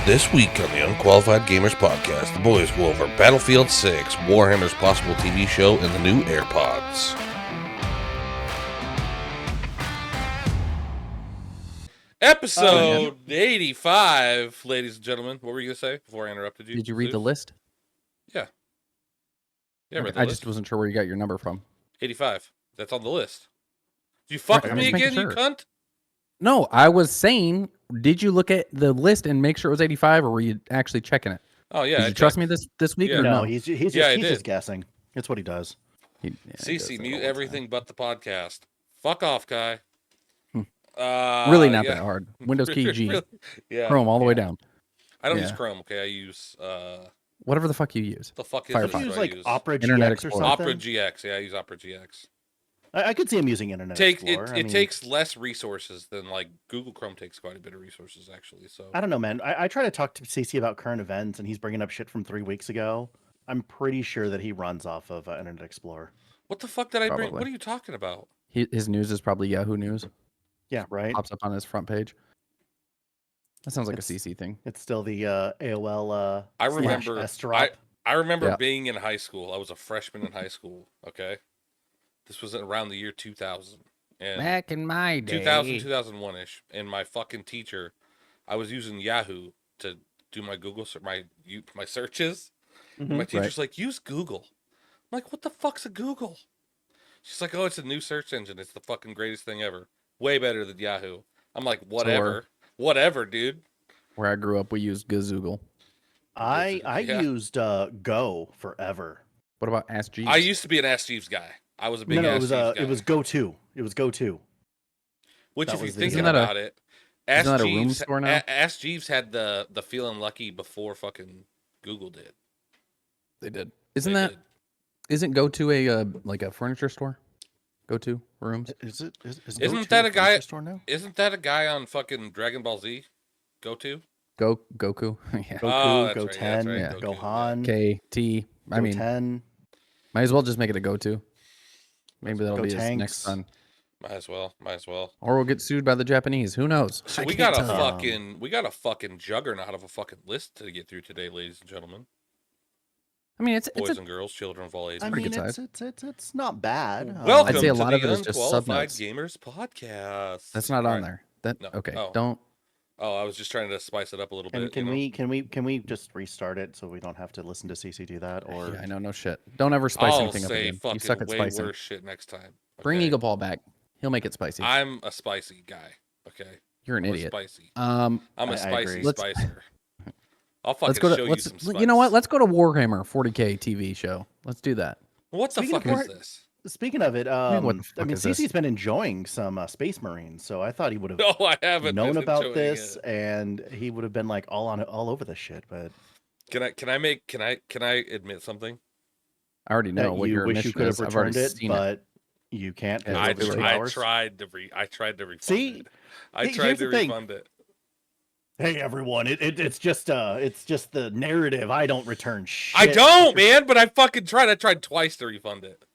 This week on the Unqualified Gamers Podcast, the boys go over Battlefield 6, Warhammer's possible TV show, and the new Airpods. Episode 85, ladies and gentlemen. What were you going to say before I interrupted you? Did you read the list? Yeah. Yeah, okay. I just wasn't sure where you got your number from. 85. That's on the list. Did you fuck with me again, you cunt? No, I was saying, did you look at the list and make sure it was 85, or were you actually checking it? Oh, yeah. Did you trust me this week? Yeah. Or no, he's just guessing. That's what he does. CC, mute everything but the podcast. Fuck off, Kai. Really not that hard. Windows key G. Really, Chrome all the way down. I don't use Chrome, okay? I use... whatever the fuck you use. The fuck is Firefox. You use like Opera Internet GX or Explorer. something? Opera GX. Yeah, I use Opera GX. I could see him using Internet Explorer. It takes less resources than like Google Chrome takes quite a bit of resources actually. So I don't know, man. I try to talk to CC about current events, and he's bringing up shit from 3 weeks ago. I'm pretty sure that he runs off of Internet Explorer. What the fuck did I bring? What are you talking about? His news is probably Yahoo News. Yeah, right. Pops up on his front page. That sounds like a CC thing. It's still the AOL. I remember. I remember being in high school. I was a freshman in high school. Okay. This was around the year 2000. And back in my day. 2000, 2001-ish. And my fucking teacher, I was using Yahoo to do my Google, my searches. Mm-hmm. My teacher's like, use Google. I'm like, what the fuck's a Google? She's like, oh, it's a new search engine. It's the fucking greatest thing ever. Way better than Yahoo. I'm like, whatever. Whatever, dude. Where I grew up, we used Gazoogle. I used Go forever. What about Ask Jeeves? I used to be an Ask Jeeves guy. I was a big Ask Jeeves guy. It was Go-To. It was Go-To. Which, if you're thinking about it, Ask Jeeves had the feeling lucky before fucking Google did. They did. Isn't Go-To a like a furniture store? Go-To rooms? Isn't that a guy? Store now? Isn't that a guy on fucking Dragon Ball Z? Goku. Goku. Yeah. Goku, Goten, right. Gohan, KT. I mean, might as well just make it a Go-To. Maybe that'll be his next son. Might as well. Or we'll get sued by the Japanese. Who knows? So we got a fucking juggernaut of a fucking list to get through today, ladies and gentlemen. I mean, it's boys and girls, children of all ages. I mean, it's not bad. Welcome I'd say a lot to of the it is just Unqualified subnotes. Gamers Podcast. That's not on there. Okay. Oh. Don't. Oh, I was just trying to spice it up a little bit. Can we just restart it so we don't have to listen to CC do that? Or yeah, I know, no shit. Don't ever spice anything up again. You suck at way spicing. Worse shit next time. Okay? Bring Eagle Paul back. He'll make it spicy. I'm a spicy guy. Okay. You're an idiot. Spicy. I'm a spicy spicer. I'll fucking show you some spice. You know what? Let's go to Warhammer 40K TV show. Let's do that. What the fuck is this? Speaking of it, CC's been enjoying some Space Marines, so I thought he would have known about this, and he would have been like all over this shit. But can I admit something? I already know what your wish you could have returned it, but you can't. I tried to refund it. I tried to refund it. Hey everyone, it's just the narrative. I don't return shit. I don't, man, but I fucking tried. I tried twice to refund it.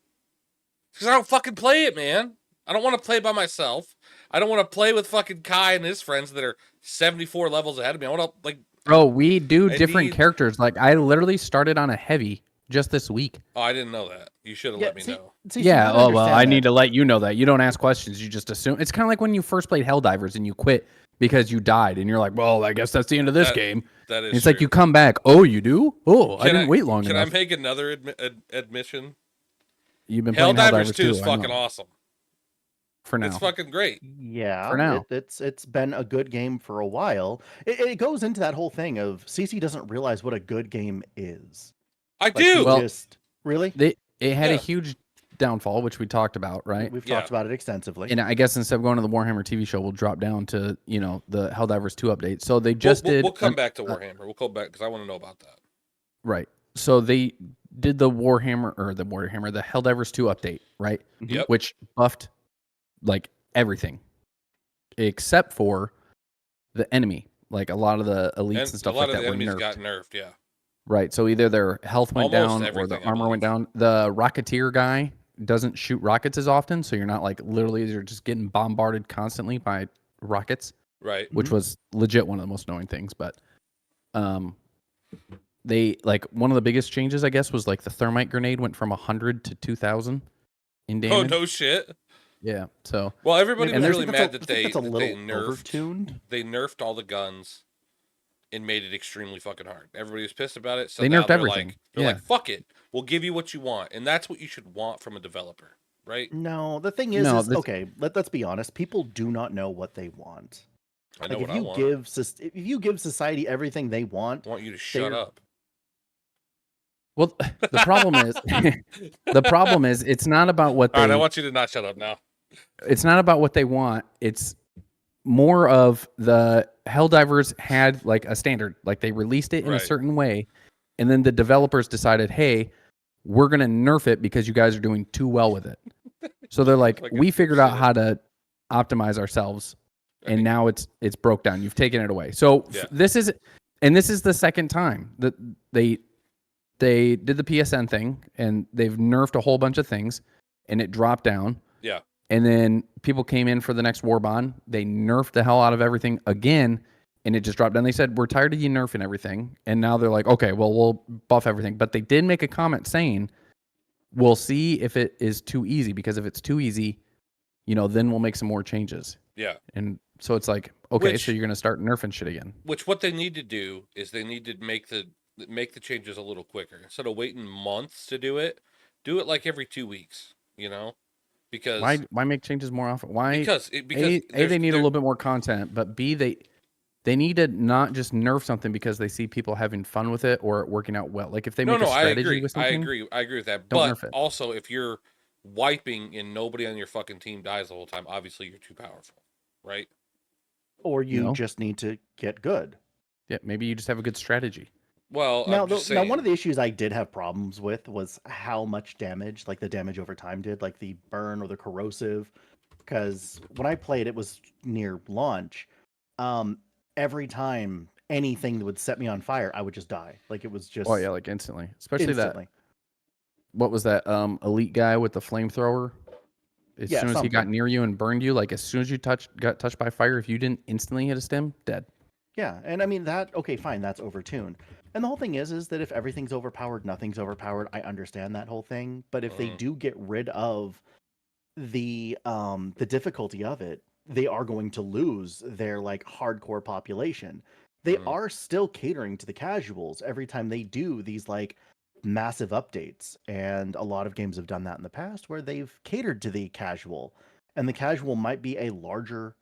Because I don't fucking play it, man. I don't want to play by myself. I don't want to play with fucking Kai and his friends that are 74 levels ahead of me. I want to Bro, we do different characters. Like I literally started on a heavy just this week. Oh, I didn't know that. You should have let me know. Yeah, oh well, I need to let you know that. You don't ask questions, you just assume. It's kind of like when you first played Helldivers and you quit because you died, and you're like, well, I guess that's the end of this game. That is it's true. Like you come back, oh, you do? Oh, I didn't wait long enough. Can I make another admission? You've been playing Helldivers 2 is fucking awesome. For now. It's fucking great. Yeah. For now. It's been a good game for a while. It goes into that whole thing of CC doesn't realize what a good game is. I do. Well, really? It had a huge downfall, which we talked about, right? We've talked about it extensively. And I guess instead of going to the Warhammer TV show, we'll drop down to, the Helldivers 2 update. So they just did... We'll come back to Warhammer. We'll come back because I want to know about that. Right. So they did the Helldivers 2 update, right? Yep. Which buffed, like, everything. Except for the enemy. Like, a lot of the elites and stuff like that were nerfed. A lot of the enemies got nerfed, yeah. Right, so either their health went down or the armor went down. The Rocketeer guy doesn't shoot rockets as often, so you're not like you're just getting bombarded constantly by rockets. Right. Which was legit one of the most annoying things, but they like one of the biggest changes, I guess, was like the thermite grenade went from 100 to 2,000 in damage. Oh no shit. Yeah. So well, everybody was really mad that they nerfed all the guns and made it extremely fucking hard. Everybody was pissed about it. So they now nerfed they're everything. They're like, fuck it. We'll give you what you want. And that's what you should want from a developer, right? No, the thing is, okay, let's be honest. People do not know what they want. I know like, what I want. If you give society everything they want, I want you to shut up. Well, the problem is it's not about what they... All right, I want you to not shut up now. It's not about what they want. It's more of the Helldivers had like a standard, like they released it in a certain way, and then the developers decided, hey, we're going to nerf it because you guys are doing too well with it. So they're like we figured out how to optimize ourselves, and now it's broke down. You've taken it away. So this is the second time that they did the PSN thing, and they've nerfed a whole bunch of things, and it dropped down. Yeah. And then people came in for the next war bond. They nerfed the hell out of everything again, and it just dropped down. They said, we're tired of you nerfing everything. And now they're like, okay, well, we'll buff everything. But they did make a comment saying, we'll see if it is too easy, because if it's too easy, then we'll make some more changes. Yeah. And so it's like, okay, so you're going to start nerfing shit again. Which what they need to do is they need to make the changes a little quicker. Instead of waiting months to do it like every 2 weeks, Because why make changes more often? Why? Because A, they need a little bit more content, but B, they need to not just nerf something because they see people having fun with it or it working out well. Like if they make a strategy with something, I agree with that. Don't But nerf it. Also, if you're wiping and nobody on your fucking team dies the whole time, obviously you're too powerful, right? Or you just need to get good. Yeah, maybe you just have a good strategy. Well, now one of the issues I did have problems with was how much damage, like the damage over time did, like the burn or the corrosive. Because when I played, it was near launch. Every time anything that would set me on fire, I would just die. Like it was just... Oh yeah, like instantly. Especially that... What was that elite guy with the flamethrower? As soon as he got near you and burned you, like as soon as you got touched by fire, if you didn't instantly hit a stim, dead. Yeah, and I mean that, okay, fine, that's overtuned. And the whole thing is that if everything's overpowered, nothing's overpowered. I understand that whole thing. But if they do get rid of the difficulty of it, they are going to lose their like hardcore population. They are still catering to the casuals every time they do these like massive updates. And a lot of games have done that in the past where they've catered to the casual. And the casual might be a larger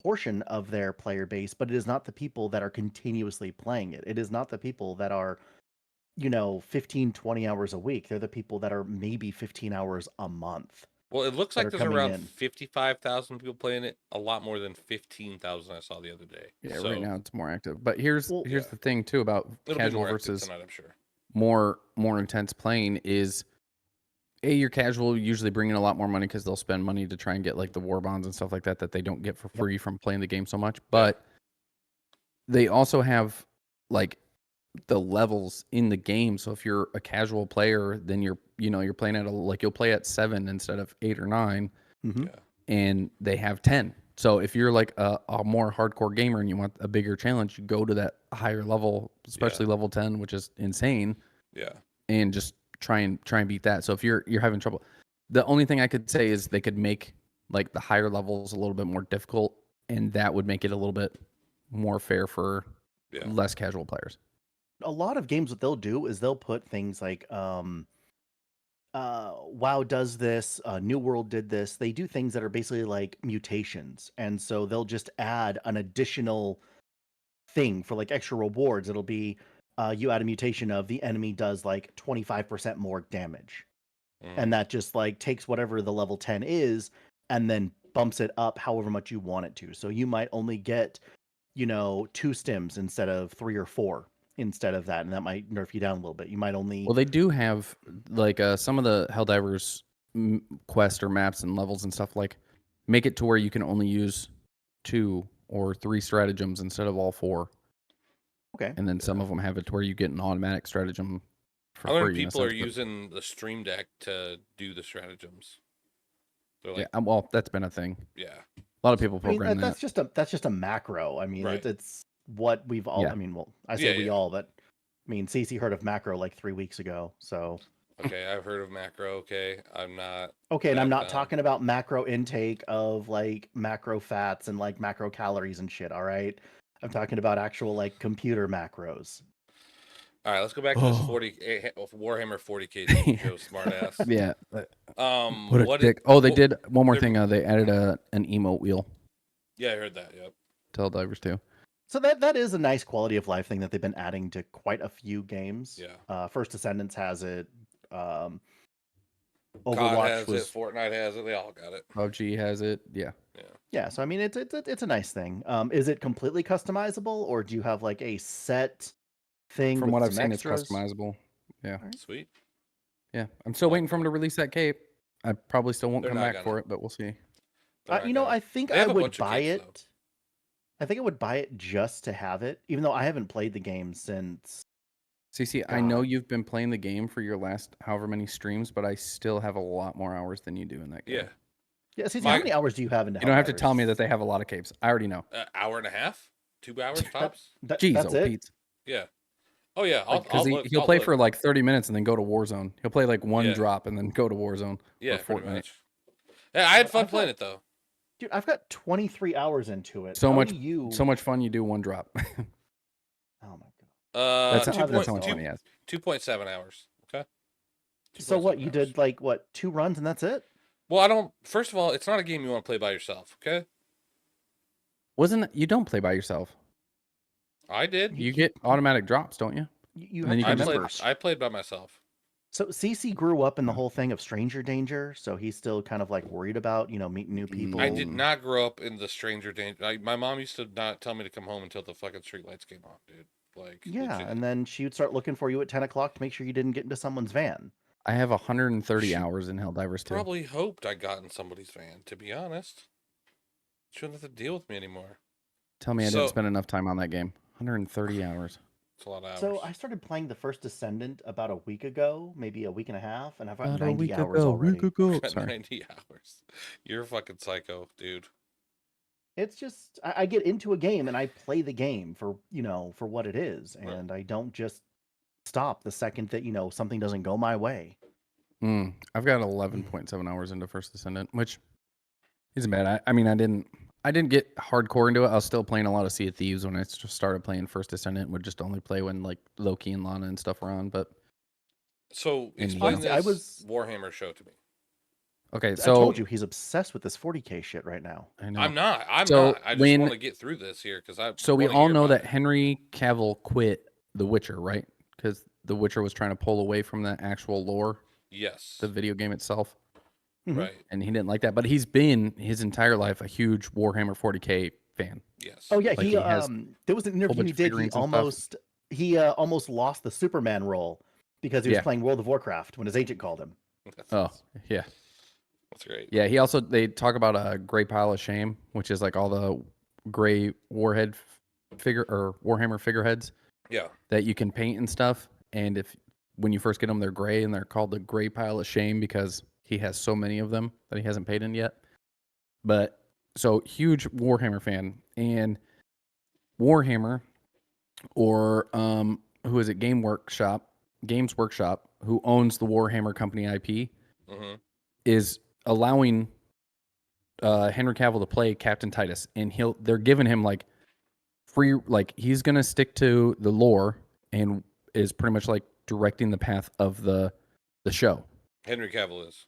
portion of their player base, but it is not the people that are continuously playing it. It is not the people that are, 15, 20 hours a week. They're the people that are maybe 15 hours a month. Well, it looks like there's around 55,000 people playing it, a lot more than 15,000 I saw the other day. Yeah, right now it's more active. But here's the thing too about casual versus tonight, I'm sure. more intense playing is you're casual, usually bringing a lot more money because they'll spend money to try and get like the war bonds and stuff like that they don't get for free from playing the game so much. But they also have like the levels in the game. So if you're a casual player, then you're playing at you'll play at 7 instead of 8 or 9, and they have 10. So if you're like a more hardcore gamer and you want a bigger challenge, you go to that higher level, especially level 10, which is insane. Yeah, and just try and beat that. So if you're having trouble, the only thing I could say is they could make like the higher levels a little bit more difficult, and that would make it a little bit more fair for less casual players. A lot of games, what they'll do is they'll put things like WoW does this, New World did this. They do things that are basically like mutations, and so they'll just add an additional thing for like extra rewards. It'll be you add a mutation of the enemy does like 25% more damage. And that just like takes whatever the level 10 is and then bumps it up however much you want it to. So you might only get, 2 stims instead of 3 or 4 instead of that. And that might nerf you down a little bit. You might only... Well, they do have like some of the Helldivers quest or maps and levels and stuff, like make it to where you can only use 2 or 3 stratagems instead of all 4. Okay. And then some of them have it to where you get an automatic stratagem for free. How many people are using the Stream Deck to do the stratagems? Like, well, that's been a thing. Yeah. A lot of people program that's just a macro. I mean, it's what we've all. Yeah. I mean, well, I say we all, but I mean, Cece heard of macro like 3 weeks ago, so. Okay, I've heard of macro. Okay, I'm not. Okay, and I'm not down. talking about macro intake of like macro fats and like macro calories and shit. All right, I'm talking about actual like computer macros. All right, let's go back to this 40 Warhammer 40K Joe smartass. Yeah. What a dick. They did one more they're- thing. They added an emote wheel Yeah, I heard that. Yep. to Helldivers too. So that is a nice quality of life thing that they've been adding to quite a few games. Yeah. First Descendants has it. COD Overwatch has was. it. Fortnite has it. They all got it. PUBG has it. Yeah. Yeah, so I mean, it's a nice thing. Is it completely customizable, or do you have like a set thing? From with what I've some seen, extras? it's customizable. Yeah. Right. Sweet. Yeah. I'm still waiting for them to release that cape. I probably still won't They're come not back gonna. for it, but we'll see. I think They I have a would bunch of buy capes, it. I think I would buy it just to have it, even though I haven't played the game since. CC, I know you've been playing the game for your last however many streams, but I still have a lot more hours than you do in that game. Yeah. Yeah, CC, how many hours do you have in? You don't have to tell me that they have a lot of capes. I already know. Hour and a half, 2 hours tops. Jeez, that's it. Pete. Yeah. Oh yeah. Because he'll play for like 30 minutes and then go to Warzone. He'll play like one drop and then go to Warzone. Yeah, or pretty Fortnite. much. Yeah, I had fun playing it though. Dude, I've got 23 hours into it. So How much, do you... so much fun. You do one drop. Oh my god. That's how much fun he has. 2.7 hours. Okay. So what? You did like what? 2 runs and that's it? Well, I don't. First of all, it's not a game you want to play by yourself. Okay. You don't play by yourself. I did. You get automatic drops, don't you? You And then have you to get be members. I played by myself. So CC grew up in the whole thing of stranger danger, so he's still kind of like worried about, meeting new people. I did not grow up in the stranger danger. My mom used to not tell me to come home until the fucking street lights came on, dude. Like, yeah, legit. and then she would start looking for you at 10 o'clock to make sure you didn't get into someone's van. I have 130 hours in Helldivers too. Probably hoped I got in somebody's van, to be honest. Shouldn't have to deal with me anymore. Tell me I didn't spend enough time on that game. 130 hours. It's a lot of hours. So I started playing the first Descendant about a week ago, maybe a week and a half, and I've got About 90 hours already. Sorry. 90 hours. You're a fucking psycho, dude. It's just I get into a game and I play the game for for what it is, and I don't just stop the second that something doesn't go my way. I've got 11.7 hours into First Descendant, which isn't bad. I mean, I didn't get hardcore into it. I was still playing a lot of Sea of Thieves when I just started playing First Descendant. Would just only play when like Loki and Lana and stuff were on. But so explain this Warhammer show to me. Okay, so I told you he's obsessed with this 40K shit right now. I know. I'm not. I just want to get through this here because I. So we all know that Henry Cavill quit The Witcher, right? Because The Witcher was trying to pull away from the actual lore. Yes. The video game itself. Right. And he didn't like that, but he's been his entire life a huge Warhammer 40K fan. Yes. Oh yeah, Like he there was an interview he did. He almost lost the Superman role because he was playing World of Warcraft when his agent called him. Yeah. That's great. Yeah, they talk about a gray pile of shame, which is like all the gray Warhammer figureheads. Yeah. That you can paint and stuff, and when you first get them, they're gray, and they're called the gray pile of shame because he has so many of them that he hasn't paid in yet. But so huge Warhammer fan, and Warhammer, or who is it? Games Workshop, who owns the Warhammer company IP, is allowing Henry Cavill to play Captain Titus, and they're giving him like free, like he's gonna stick to the lore and is pretty much like directing the path of the show. Henry Cavill is.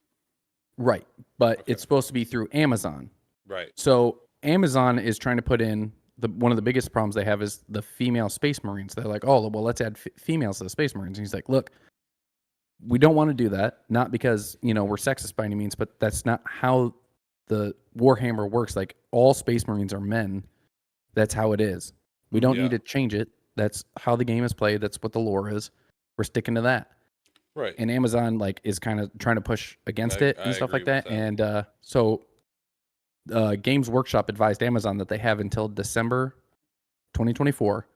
Right, but it's supposed to be through Amazon. Right. So Amazon is trying to put in one of the biggest problems they have is the female Space Marines. They're like, oh, well, let's add females to the Space Marines. And he's like, look, we don't want to do that. Not because, we're sexist by any means, but that's not how the Warhammer works. Like all Space Marines are men. That's how it is. We don't need to change it. That's how the game is played. That's what the lore is. We're sticking to that. Right. And Amazon is kind of trying to push against it and stuff like that. And so Games Workshop advised Amazon that they have until December 2024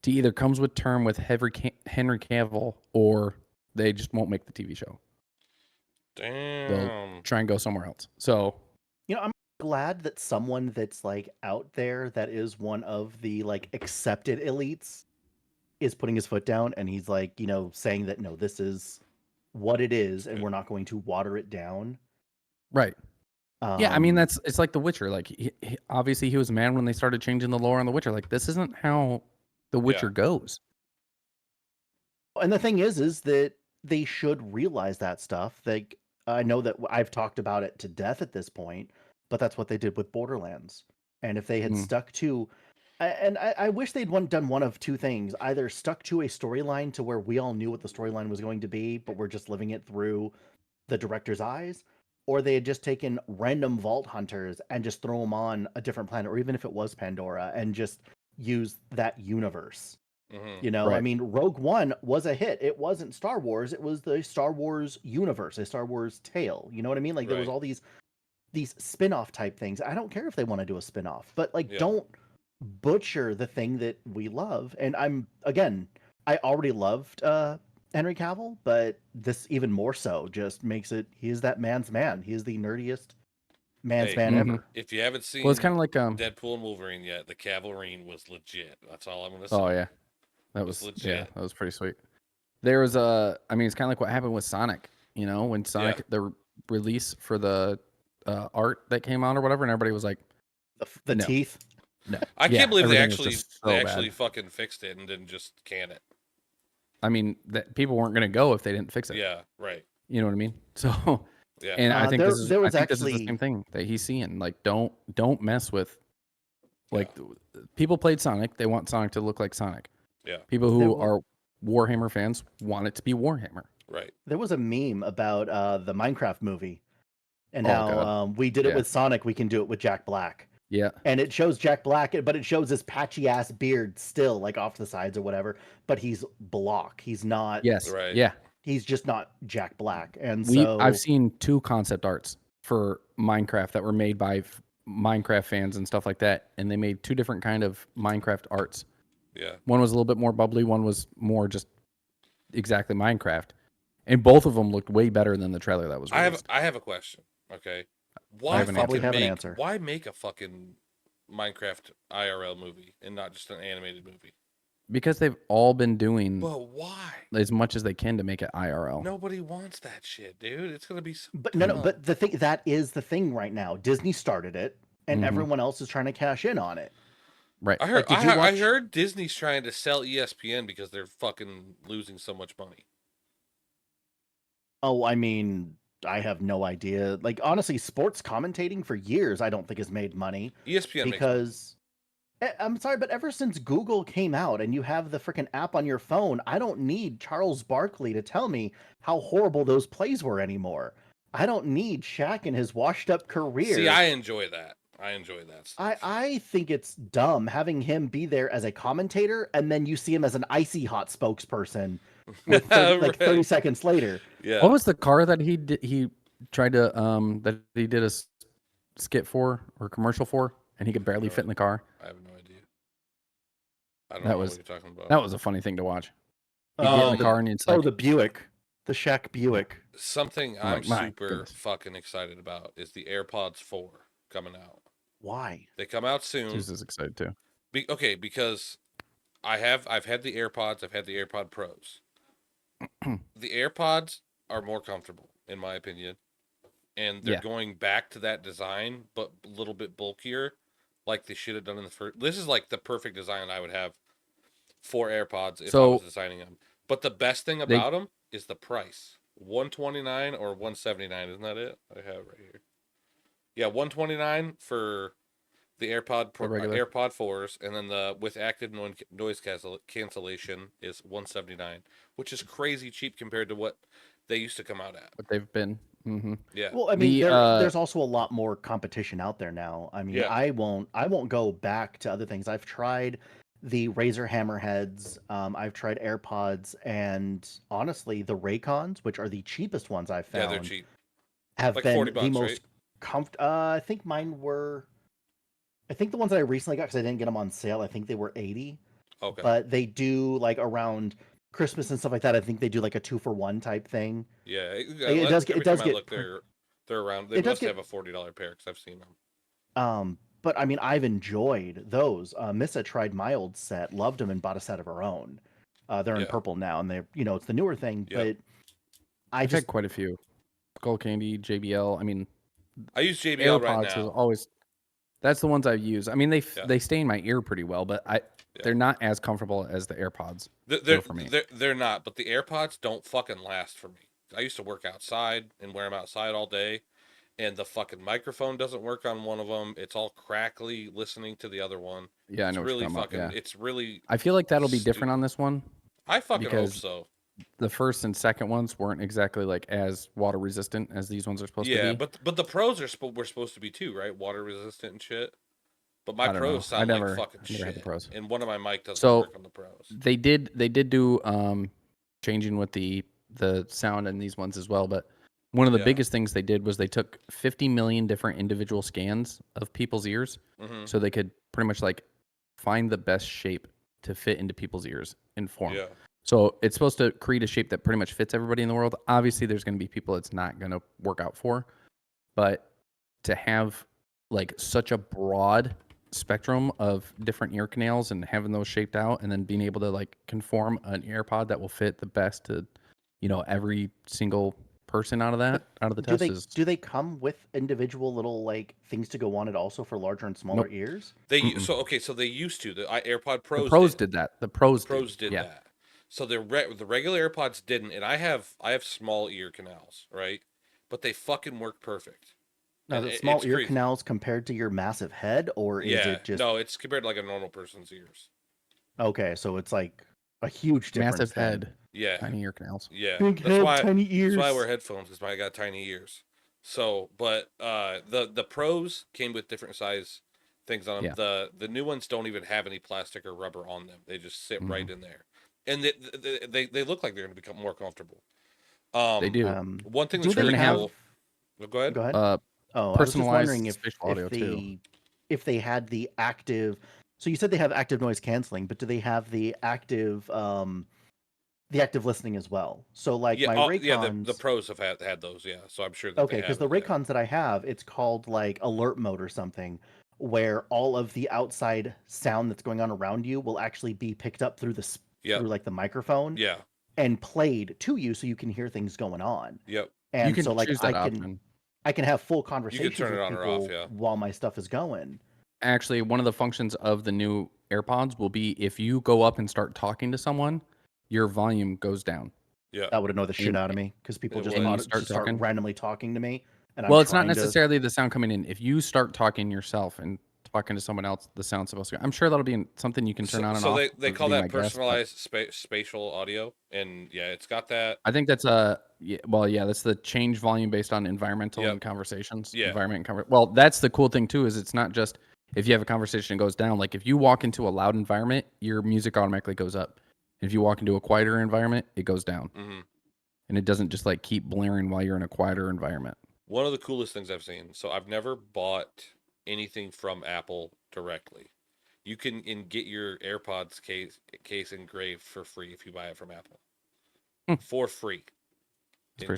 to either comes with term with Henry Cavill or they just won't make the TV show. Damn. They'll try and go somewhere else. So I'm glad that someone that's like out there that is one of the like accepted elites is putting his foot down, and he's like, saying that no, this is what it is, and we're not going to water it down. Right. Yeah, I mean Um, it's like The Witcher. Like obviously he was mad when they started changing the lore on The Witcher. Like this isn't how The Witcher goes. and the thing is that they should realize that stuff. Like, I know that I've talked about it to death at this point, but that's what they did with Borderlands. And if they had stuck to, I wish they'd done one of two things: either stuck to a storyline to where we all knew what the storyline was going to be, but we're just living it through the director's eyes, or they had just taken random vault hunters and just throw them on a different planet, or even if it was Pandora, and just use that universe. I Right. mean, Rogue One was a hit. It wasn't Star Wars. It was the Star Wars universe, a Star Wars tale. You know what I mean? Like there was all these spin-off type things. I don't care if they want to do a spin-off, but like don't butcher the thing that we love. And I already loved Henry Cavill, but this even more so just makes it he is that man's man. He is the nerdiest man's man ever. If you haven't seen it's kind of like Deadpool and Wolverine yet, the Cavalry was legit. That's all I'm gonna say. Oh yeah. That was legit. Yeah, that was pretty sweet. There was I mean, it's kind of like what happened with Sonic. When Sonic the release for the art that came out or whatever, and everybody was like, the no. teeth. No, I can't believe they actually fucking fixed it and didn't just can it. I mean, that people weren't going to go if they didn't fix it. Yeah, right. You know what I mean? So, yeah. And I think this is the same thing that he's seeing. Like, don't mess with. Like, people played Sonic. They want Sonic to look like Sonic. Yeah. People who are Warhammer fans want it to be Warhammer. Right. There was a meme about the Minecraft movie, and how we did it with Sonic, we can do it with Jack Black. Yeah. And it shows Jack Black, but it shows his patchy ass beard still, like off to the sides or whatever. But he's Block. He's not. Yes. Right. Yeah. He's just not Jack Black. And I've seen 2 concept arts for Minecraft that were made by Minecraft fans and stuff like that, and they made 2 different kind of Minecraft arts. Yeah. One was a little bit more bubbly. One was more just exactly Minecraft, and both of them looked way better than the trailer that was released. I have a question. Okay. Why make a fucking Minecraft IRL movie and not just an animated movie? Because they've all been doing. But why? As much as they can to make it IRL. Nobody wants that shit, dude. It's gonna be. But no. But the thing that is the thing right now. Disney started it, and everyone else is trying to cash in on it. Right. I heard. I heard Disney's trying to sell ESPN because they're fucking losing so much money. Oh, I mean, I have no idea. Like, honestly, sports commentating for years, I don't think has made money. ESPN because I'm sorry, but ever since Google came out and you have the freaking app on your phone, I don't need Charles Barkley to tell me how horrible those plays were anymore. I don't need Shaq and his washed-up career. See, I enjoy that. I think it's dumb having him be there as a commentator, and then you see him as an Icy Hot spokesperson with 30 seconds later. Yeah. What was the car that he tried to that he did a skit for or commercial for, and he could barely fit in the car? I have no idea. I don't know what you're talking about. That was a funny thing to watch. You get in the car and it's like, the Buick. The Shaq Buick. Something I'm super fucking excited about is the Airpods 4 coming out. Why? They come out soon. Jesus is excited too. Because I've had the AirPods, I've had the AirPod Pros. The AirPods are more comfortable, in my opinion. And they're going back to that design, but a little bit bulkier, like they should have done in the first. This is like the perfect design I would have for AirPods if I was designing them. But the best thing about them is the price. $129 or $179, isn't that it? I have it right here. Yeah, $129 for the AirPod 4s, and then the with active noise cancellation is $179, which is crazy cheap compared to what they used to come out at. What they've been. Mm-hmm. Yeah. Well, I mean, there's also a lot more competition out there now. I mean, I won't go back to other things. I've tried the Razer Hammerheads. I've tried AirPods, and honestly, the Raycons, which are the cheapest ones I've found. Yeah, they're cheap. Have like been $40, the most right? I think mine were. I think the ones that I recently got, because I didn't get them on sale, I think they were $80. Okay. But they do like around Christmas and stuff like that. I think they do like a 2-for-1 type thing. Yeah, it does get. They're around. They must have a $40 pair because I've seen them. But I mean, I've enjoyed those. Missa tried my old set, loved them, and bought a set of her own. They're in purple now, and they're it's the newer thing. Yep. But I've had quite a few. Skull Candy, JBL. I mean, I use JBL right AirPods is now. always. That's the ones I've used. I mean, they stay in my ear pretty well, but they're not as comfortable as the AirPods. They're not, but the AirPods don't fucking last for me. I used to work outside and wear them outside all day, and the fucking microphone doesn't work on one of them. It's all crackly listening to the other one. Yeah, I know. It's really fucking. Yeah. It's really. I feel like that'll be different on this one. I fucking hope so. The first and second ones weren't exactly like as water resistant as these ones are supposed to be. Yeah, but the pros were supposed to be too, right? Water resistant and shit. But my pros sound like fucking shit. Had the pros. And one of my mic doesn't work on the pros. They did do changing with the sound in these ones as well, but one of the biggest things they did was they took 50 million different individual scans of people's ears, so they could pretty much like find the best shape to fit into people's ears and form. Yeah. So it's supposed to create a shape that pretty much fits everybody in the world. Obviously, there's going to be people it's not going to work out for, but to have like such a broad spectrum of different ear canals and having those shaped out, and then being able to like conform an AirPod that will fit the best to, every single person out of the test. Do they come with individual little like things to go on it also for larger and smaller ears? They so they used to. The AirPod Pros. The Pros did that. The Pros did that. So the regular AirPods didn't, and I have small ear canals, right? But they fucking work perfect. Now, the small ear canals compared to your massive head, or is it just... No, it's compared to like a normal person's ears. Okay, so it's like a huge difference. Massive head. Yeah. Tiny ear canals. Yeah. Big head, tiny ears. That's why I wear headphones, because I got tiny ears. So, but the Pros came with different size things on them. Yeah. The new ones don't even have any plastic or rubber on them. They just sit right in there. And they look like they're going to become more comfortable. They do. One thing that's really cool... Go ahead. Go ahead. Personalized I was just wondering if they had the active. So you said they have active noise canceling, but do they have the active listening as well? So like my Raycons, the Pros have had those, So I'm sure. Okay, because the Raycons that I have, it's called like alert mode or something, where all of the outside sound that's going on around you will actually be picked up through through like the microphone, and played to you, so you can hear things going on. Yep. And you can so like choose that option. I can have full conversations with people while my stuff is going. Actually, one of the functions of the new AirPods will be if you go up and start talking to someone, your volume goes down. Yeah, that would annoy the shit out of me, because people just start randomly talking to me. And it's not necessarily the sound coming in. If you start talking yourself and talking to someone else, the sound's supposed to go. I'm sure that'll be something you can turn on and off. So they call that personalized spatial audio, and it's got that. I think that's that's the change volume based on environmental and conversations. Yeah. Environment and Well, that's the cool thing too, is it's not just if you have a conversation and it goes down. Like if you walk into a loud environment, your music automatically goes up. If you walk into a quieter environment, it goes down. Mm-hmm. And it doesn't just like keep blaring while you're in a quieter environment. One of the coolest things I've seen. So I've never bought anything from Apple directly. You can get your AirPods case engraved for free if you buy it from Apple. For free.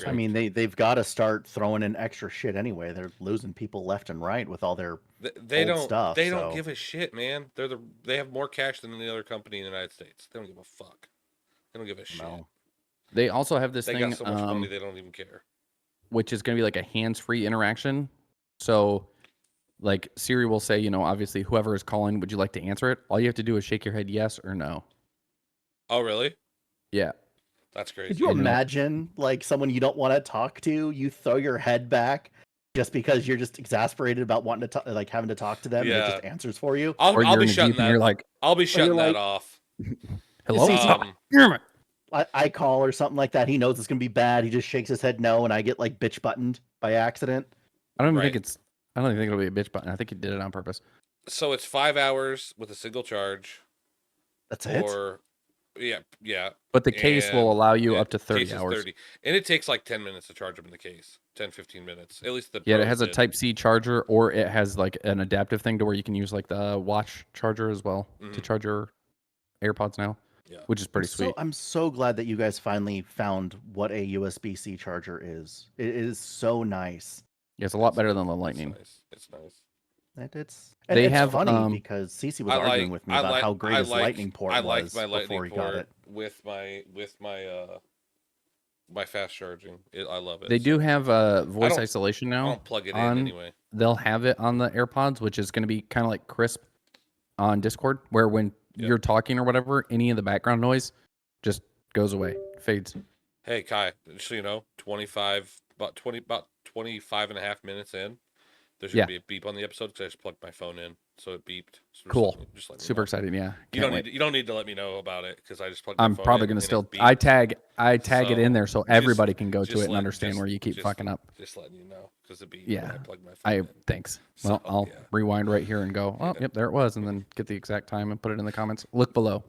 I mean, they've got to start throwing in extra shit anyway. They're losing people left and right with all their old stuff. They don't give a shit, man. They have more cash than any other company in the United States. They don't give a fuck. They don't give a shit. No. They also have this thing. They got so much money they don't even care. Which is going to be like a hands-free interaction. So, like Siri will say, obviously, whoever is calling, would you like to answer it? All you have to do is shake your head yes or no. Oh, really? Yeah. That's crazy. Could you imagine, like, someone you don't want to talk to, you throw your head back just because you're just exasperated about wanting to like having to talk to them, and it just answers for you? I'll be shutting that. You're like, I'll be shutting that off. Hello. I call or something like that. He knows it's gonna be bad. He just shakes his head no, and I get like bitch buttoned by accident. I don't even think it'll be a bitch button. I think he did it on purpose. So it's 5 hours with a single charge. That's it. Yeah. But the case will allow you up to 30 hours. 30. And it takes like 10 minutes to charge them in the case. 10, 15 minutes. At least the it has a Type-C charger, or it has like an adaptive thing to where you can use like the watch charger as well to charge your AirPods now. Yeah. Which is pretty sweet. I'm so glad that you guys finally found what a USB-C charger is. It is so nice. Yeah, it's a lot better than the Lightning. It's nice. It's have funny because CC was arguing with me about how great his lightning port was before he got it. with my my fast charging. I love it. They do have voice isolation now. I don't plug it in anyway. They'll have it on the AirPods, which is going to be kind of like crisp on Discord, where when you're talking or whatever, any of the background noise just goes away, fades. Hey Kai, just so you know, about 25 and a half minutes in, there's gonna be a beep on the episode because I just plugged my phone in, so it beeped. So cool. Just let me Super know. excited. Yeah. You don't need to let me know about it because I just plugged. My I'm phone probably in gonna and still. it I tag so it in there so everybody can go to it and let- understand where you keep fucking up. Just letting you know because it beeped. Yeah. When I plugged my phone in. Thanks. Well, I'll rewind right here and go. Oh, yep, there it was, and then get the exact time and put it in the comments. Look below.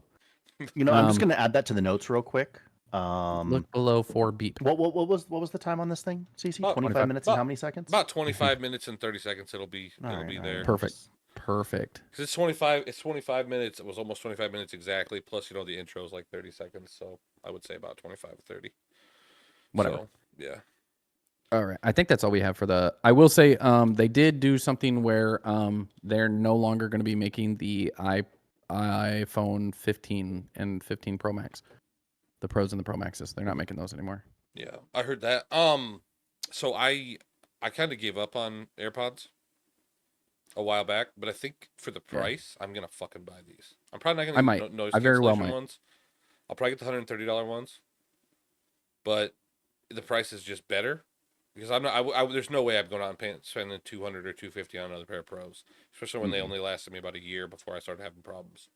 You know, I'm just gonna add that to the notes real quick. Look below for beep. What was the time on this thing, CC? 25 minutes and how many seconds? About 25 minutes and 30 seconds. It'll be there. Perfect. Because it's 25 minutes. It was almost 25 minutes exactly. Plus, the intro is like 30 seconds. So I would say about 25 to 30. Whatever. So, yeah. All right. I think that's all we have for the. I will say, they did do something where they're no longer going to be making the iPhone 15 and 15 Pro Max, the Pros and the Pro Maxes. They're not making those anymore. Yeah, I heard that. So I kind of gave up on AirPods a while back, but I think for the price, I'm gonna fucking buy these. I'm probably not gonna get noise cancellation ones. I'll probably get the $130 ones, but the price is just better because I'm not. There's no way I'm going out and spending $200 or $250 on another pair of Pros, especially when they only lasted me about a year before I started having problems.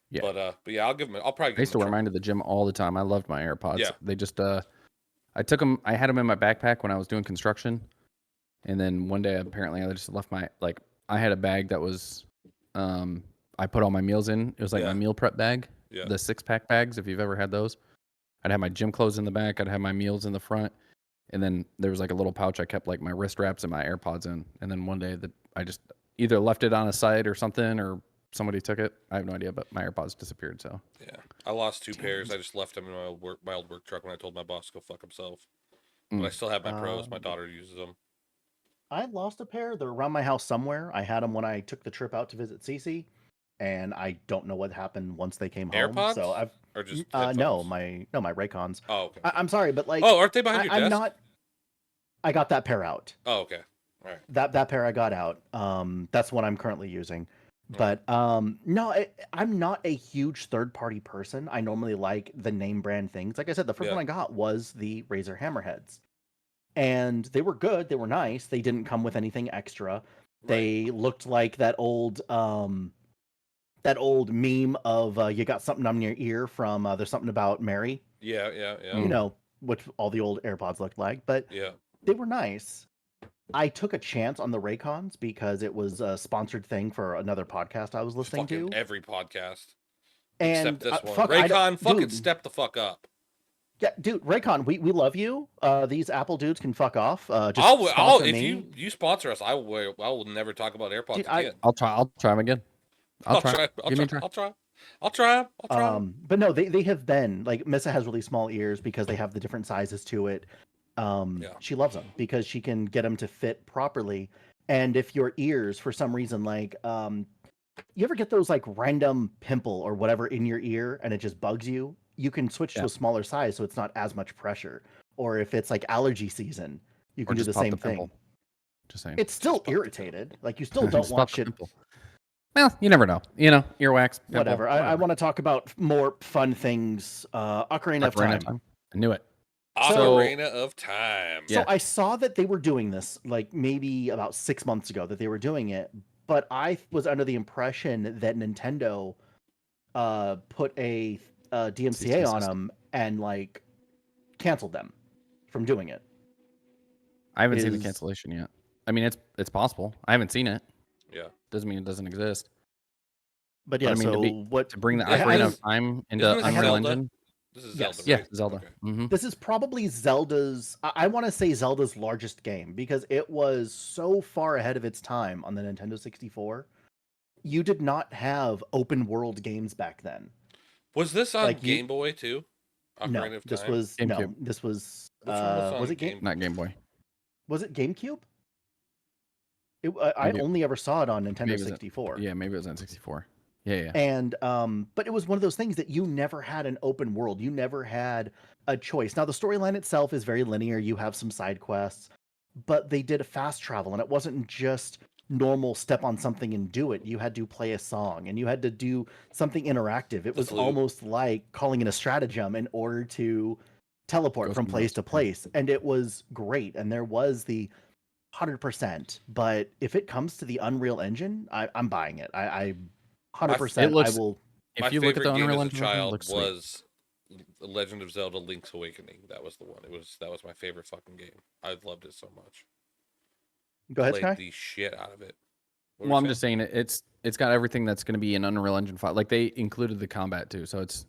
Yeah. But yeah, I'll give them. I'll probably. I used to wear mine to the gym all the time. I loved my AirPods. Yeah. They just I took them. I had them in my backpack when I was doing construction, and then one day apparently I just left my I had a bag that was I put all my meals in. It was like my meal prep bag. Yeah. The 6-pack bags, if you've ever had those. I'd have my gym clothes in the back. I'd have my meals in the front, and then there was like a little pouch I kept like my wrist wraps and my AirPods in. And then one day I just either left it on a site or something, or somebody took it. I have no idea, but my AirPods disappeared. So yeah, I lost 2 pairs. I just left them in my old work truck when I told my boss to go fuck himself. But I still have my Pros. My daughter uses them. I lost a pair. They're around my house somewhere. I had them when I took the trip out to visit Cece, and I don't know what happened once they came home. AirPods? So I've or just no my Raycons. Oh, okay. I'm sorry, but like aren't they behind your desk? I'm not. I got that pair out. Oh, okay. All right. That pair I got out. That's what I'm currently using. But no, I'm not a huge third-party person. I normally like the name brand things. Like I said, the first one I got was the Razer Hammerheads. And they were good. They were nice. They didn't come with anything extra. They looked like that old meme of you got something on your ear from There's Something About Mary. Yeah. You know, what all the old AirPods looked like. But they were nice. I took a chance on the Raycons because it was a sponsored thing for another podcast I was listening to. Every podcast. And except this one. Raycon, fucking step the fuck up. Yeah, dude, Raycon, we love you. These Apple dudes can fuck off. If you sponsor us, I will never talk about AirPods again. I'll try them again. I'll try. I'll try. But no, they have been like Missa has really small ears because they have the different sizes to it. She loves them because she can get them to fit properly. And if your ears, for some reason, like you ever get those like random pimple or whatever in your ear and it just bugs you, you can switch to a smaller size so it's not as much pressure. Or if it's like allergy season, you can do the same thing. Just saying. It's still irritated. Like you still don't want shit. Well, you never know. Earwax. Pimple, whatever. I want to talk about more fun things. Ocarina of Time. I knew it. Ocarina of Time. So I saw that they were doing this like maybe about 6 months ago that they were doing it, but I was under the impression that Nintendo put a DMCA on them and like canceled them from doing it. I haven't seen the cancellation yet. I mean, it's possible. I haven't seen it. Yeah, doesn't mean it doesn't exist. But yeah, so to bring the Ocarina of Time into Unreal Engine. This is Zelda. Yeah, Zelda. Okay. Mm-hmm. This is probably Zelda's. I want to say Zelda's largest game because it was so far ahead of its time on the Nintendo 64. You did not have open world games back then. Was this on Game Boy too? Ocarina of Time? This was GameCube. No. This was. Was it Not Game Boy. Was it GameCube? I Maybe only ever saw it on Nintendo maybe it was 64. yeah, maybe it was N64. Yeah. And but it was one of those things that you never had an open world. You never had a choice. Now the storyline itself is very linear. You have some side quests, but they did a fast travel, and it wasn't just normal step on something and do it. You had to play a song, and you had to do something interactive. It The was flute. almost like calling in a stratagem in order to teleport Go from somewhere place else. to place, and it was great. And there was the 100%. But if it comes to the Unreal Engine, I'm buying it. I My 100%. I will. my If you look at favorite the game Unreal as a Engine version, it child looks sweet. was Legend of Zelda: Link's Awakening. That was the one. That was my favorite fucking game. I loved it so much. Go ahead, Played Sky. the shit out of it. What Well, were I'm you just saying it's got everything that's going to be in Unreal Engine 5. Like they included the combat too, so it's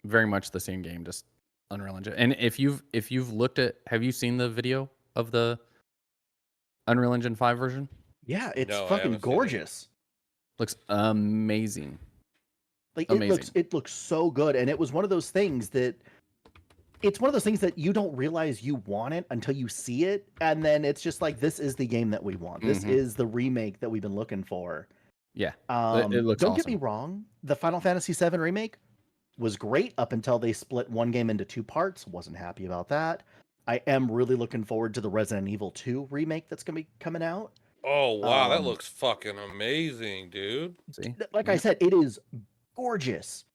very much the same game, just Unreal Engine. And if you've looked at, have you seen the video of the Unreal Engine 5 version? Yeah, it's No, I fucking haven't seen it. gorgeous. Looks amazing. Like Amazing. it looks so good, and it was one of those things that you don't realize you want it until you see it, and then it's just like, this is the game that we want. This Mhm. is the remake that we've been looking for. Yeah, it looks Don't awesome. get me wrong, the Final Fantasy VII remake was great up until they split one game into two parts. Wasn't happy about that. I am really looking forward to the Resident Evil 2 remake that's going to be coming out. Oh wow, that Um, looks fucking amazing, dude. See, like I Yeah. said, it is gorgeous.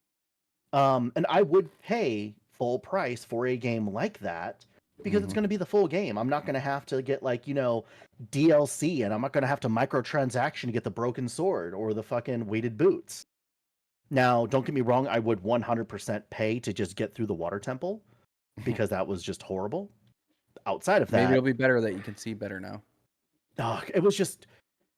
And I would pay full price for a game like that because it's Mhm. going to be the full game. I'm not going to have to get DLC, and I'm not going to have to microtransaction to get the broken sword or the fucking weighted boots. Now, don't get me wrong, I would 100% pay to just get through the water temple because that was just horrible. Outside of Maybe that, it'll be better that you can see better now. it was just,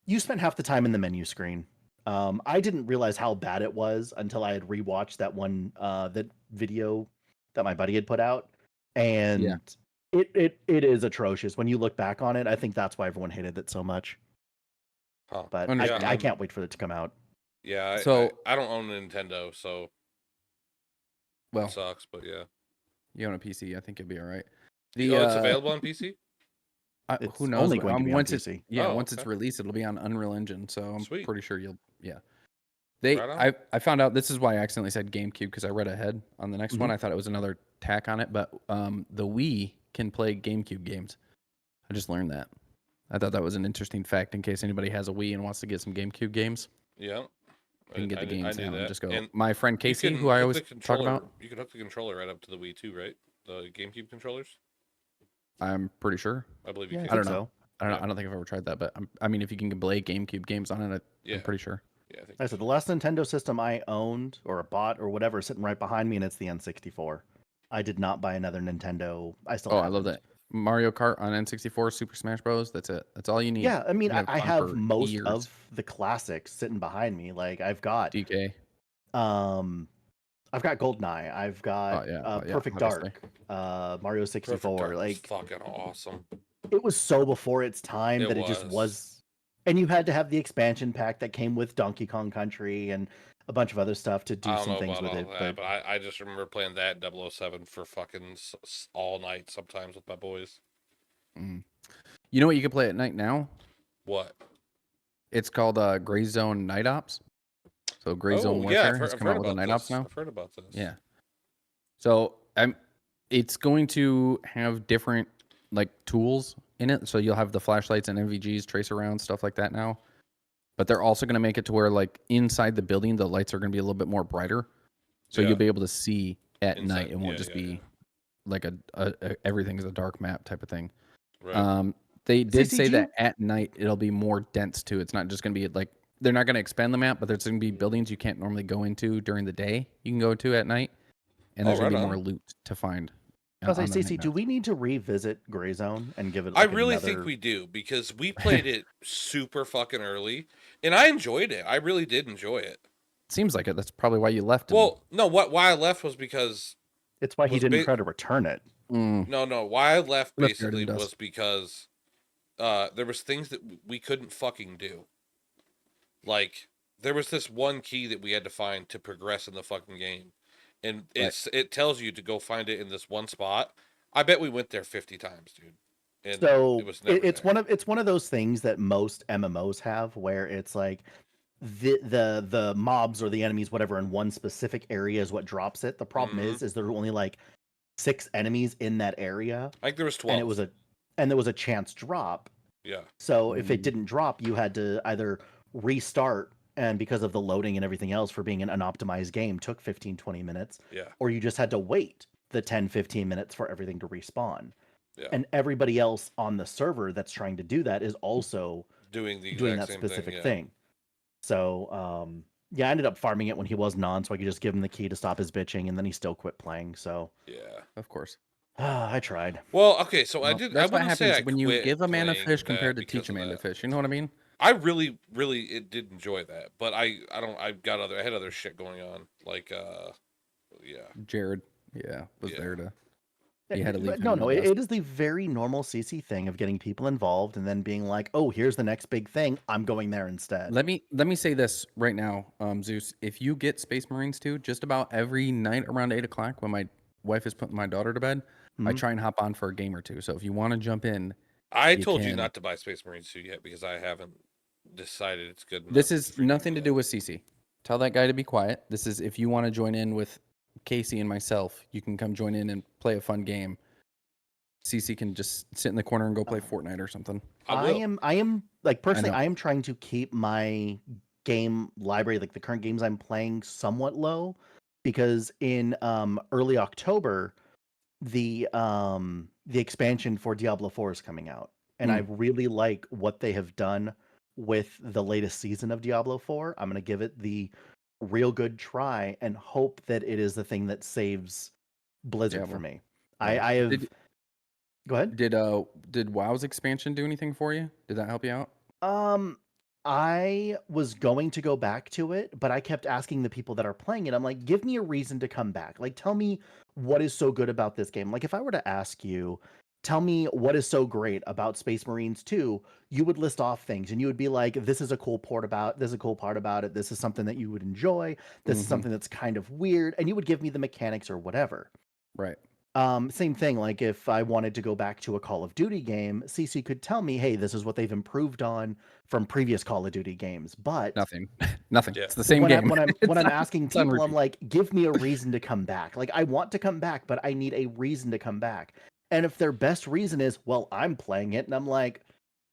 you spent half the time in the menu screen. I didn't realize how bad it was until I had rewatched that video that my buddy had put out, and Yeah. it is atrocious. When you look back on it, I think that's why everyone hated it so much. Huh. But Understand. I can't wait for it to come out. Yeah, So- I don't own a Nintendo, so Well, it sucks. But yeah, you own a PC, I think you'll be all right. it's available on PC. It's Who knows? only going to be on once PC. once it's Okay. released, it'll be on Unreal Engine. So I'm Sweet. pretty sure you'll. Yeah. Right on. I found out, this is why I accidentally said GameCube, because I read ahead on the next one. I thought it was another tack on it, but the Wii can play GameCube games. I just learned that. I thought that was an interesting fact in case anybody has a Wii and wants to get some GameCube games. Yeah, You can get the I games knew now that. and just go. And My friend you Casey, can who I hook always the talk controller- about, You can hook the controller right up to the Wii too, right? The GameCube controllers. I'm pretty sure. I believe you Yeah, can. I don't think know. so. I don't know. Yeah. I don't think I've ever tried that, but I mean, if you can play GameCube games on it, Yeah. I'm pretty sure. Yeah, I think. Like I said, the last Nintendo system I owned or bought or whatever is sitting right behind me, and it's the N64. I did not buy another Nintendo. I still. Oh, I love haven't. that. Mario Kart on N64, Super Smash Bros. That's it. That's all you need. Yeah, I mean, You can I fun have for most years. of the classics sitting behind me. Like I've got DK. I've got GoldenEye, I've got yeah, Perfect obviously. Dark, Mario 64. Perfect Dark was Like fucking awesome. it was so before its time It that it just was. was. And you had to have the expansion pack that came with Donkey Kong Country and a bunch of other stuff to I do don't some know things about with all it. that, But but I just remember playing that 007 for fucking all night sometimes with my boys. You know what you can play at night now? What? It's called Gray Zone Night Ops. So Gray Zone Oh Warfare yeah, has I've come heard out with a about Night Ops this. now. I've heard about this. Yeah. So it's going to have different like tools in it. So you'll have the flashlights and NVGs, tracer rounds, stuff like that now. But they're also going to make it to where like inside the building, the lights are going to be a little bit more brighter. So Yeah. you'll be able to see at Inside, night. It won't yeah, just yeah, be like everything is a dark map type of thing. Right. They did say CCG? that at night it'll be more dense too. It's not just going to be like, they're not going to expand the map, but there's going to be buildings you can't normally go into during the day. You can go to at night, and there's going to be more loot to find. I was like, on the night Stacey, do map. we need to revisit Gray Zone and give it? I Like, really another... think we do because we played it super fucking early, and I enjoyed it. I really did enjoy it. Seems like it. That's probably why you left. Well, no, why I left was because It's why he was didn't ba- try to return it. no, why I left Left basically Garden was Dust. because there was things that we couldn't fucking do. Like there was this one key that we had to find to progress in the fucking game, and it tells you to go find it in this one spot. I bet we went there 50 times, dude. and So it was never it's there. it's one of those things that most MMOs have, where it's like the mobs or the enemies, whatever, in one specific area is what drops it. The problem Mhm. is there were only like 6 enemies in that area, I think there was and 12. there was a chance drop. Yeah. So if it Mm. didn't drop, you had to either restart, and because of the loading and everything else for being an unoptimized game took 15-20 minutes, Yeah. or you just had to wait the 10-15 minutes for everything to respawn. Yeah. And everybody else on the server that's trying to do that is also Doing the doing exact that same thing. specific Yeah. thing. So, yeah, I ended up farming it when he wasn't on, so I could just give him the key to stop his bitching, and then he still quit playing. So, Yeah. Of course. I tried. Well, okay, so I Well, did. I that's what wouldn't say happens I when you quit give a man a playing fish that compared to because teach a of man to that. fish. You know what I mean? I really, really did enjoy that, but I don't. I had other shit going on. Like, yeah, Jared, yeah, was yeah. there to. He had to leave But him in the no, dust. it is the very normal CC thing of getting people involved and then being like, "Oh, here's the next big thing. I'm going there instead." Let me say this right now, Zeus. If you get Space Marines too, just about every night around 8 o'clock when my wife is putting my daughter to bed, I Mhm. try and hop on for a game or two. So if you want to jump in, I you told you can. not to buy Space Marines 2 yet because I haven't decided it's good This enough is for you nothing to yet. do with CC. Tell that guy to be quiet. This is if you want to join in with Casey and myself, you can come join in and play a fun game. CC can just sit in the corner and go play Fortnite or something. I will. I am like personally, know. I am trying to keep my game library, like the current games I'm playing, somewhat low, because in early October, the expansion for Diablo 4 is coming out, and I really like what they have done with the latest season of Diablo 4. I'm gonna give it the real good try and hope that it is the thing that saves Blizzard for Diablo. me. Yeah. I have. Go ahead. Did WoW's expansion do anything for you? Did that help you out? Um, I was going to go back to it, but I kept asking the people that are playing it. I'm like, give me a reason to come back. Like, tell me what is so good about this game. Like, if I were to ask you, tell me what is so great about Space Marines 2, you would list off things and you would be like, this is a cool part about, this is a cool part about it. This is something that you would enjoy. This is Mm-hmm. something that's kind of weird. And you would give me the mechanics or whatever. Right. Same thing, like if I wanted to go back to a Call of Duty game, CC could tell me, hey, this is what they've improved on from previous Call of Duty games. But Nothing. Nothing. Yeah. It's the same when game. when I'm asking It's on people, I'm repeat. like, give me a reason to come back. Like I want to come back, but I need a reason to come back. And if their best reason is, well, I'm playing it, and I'm like,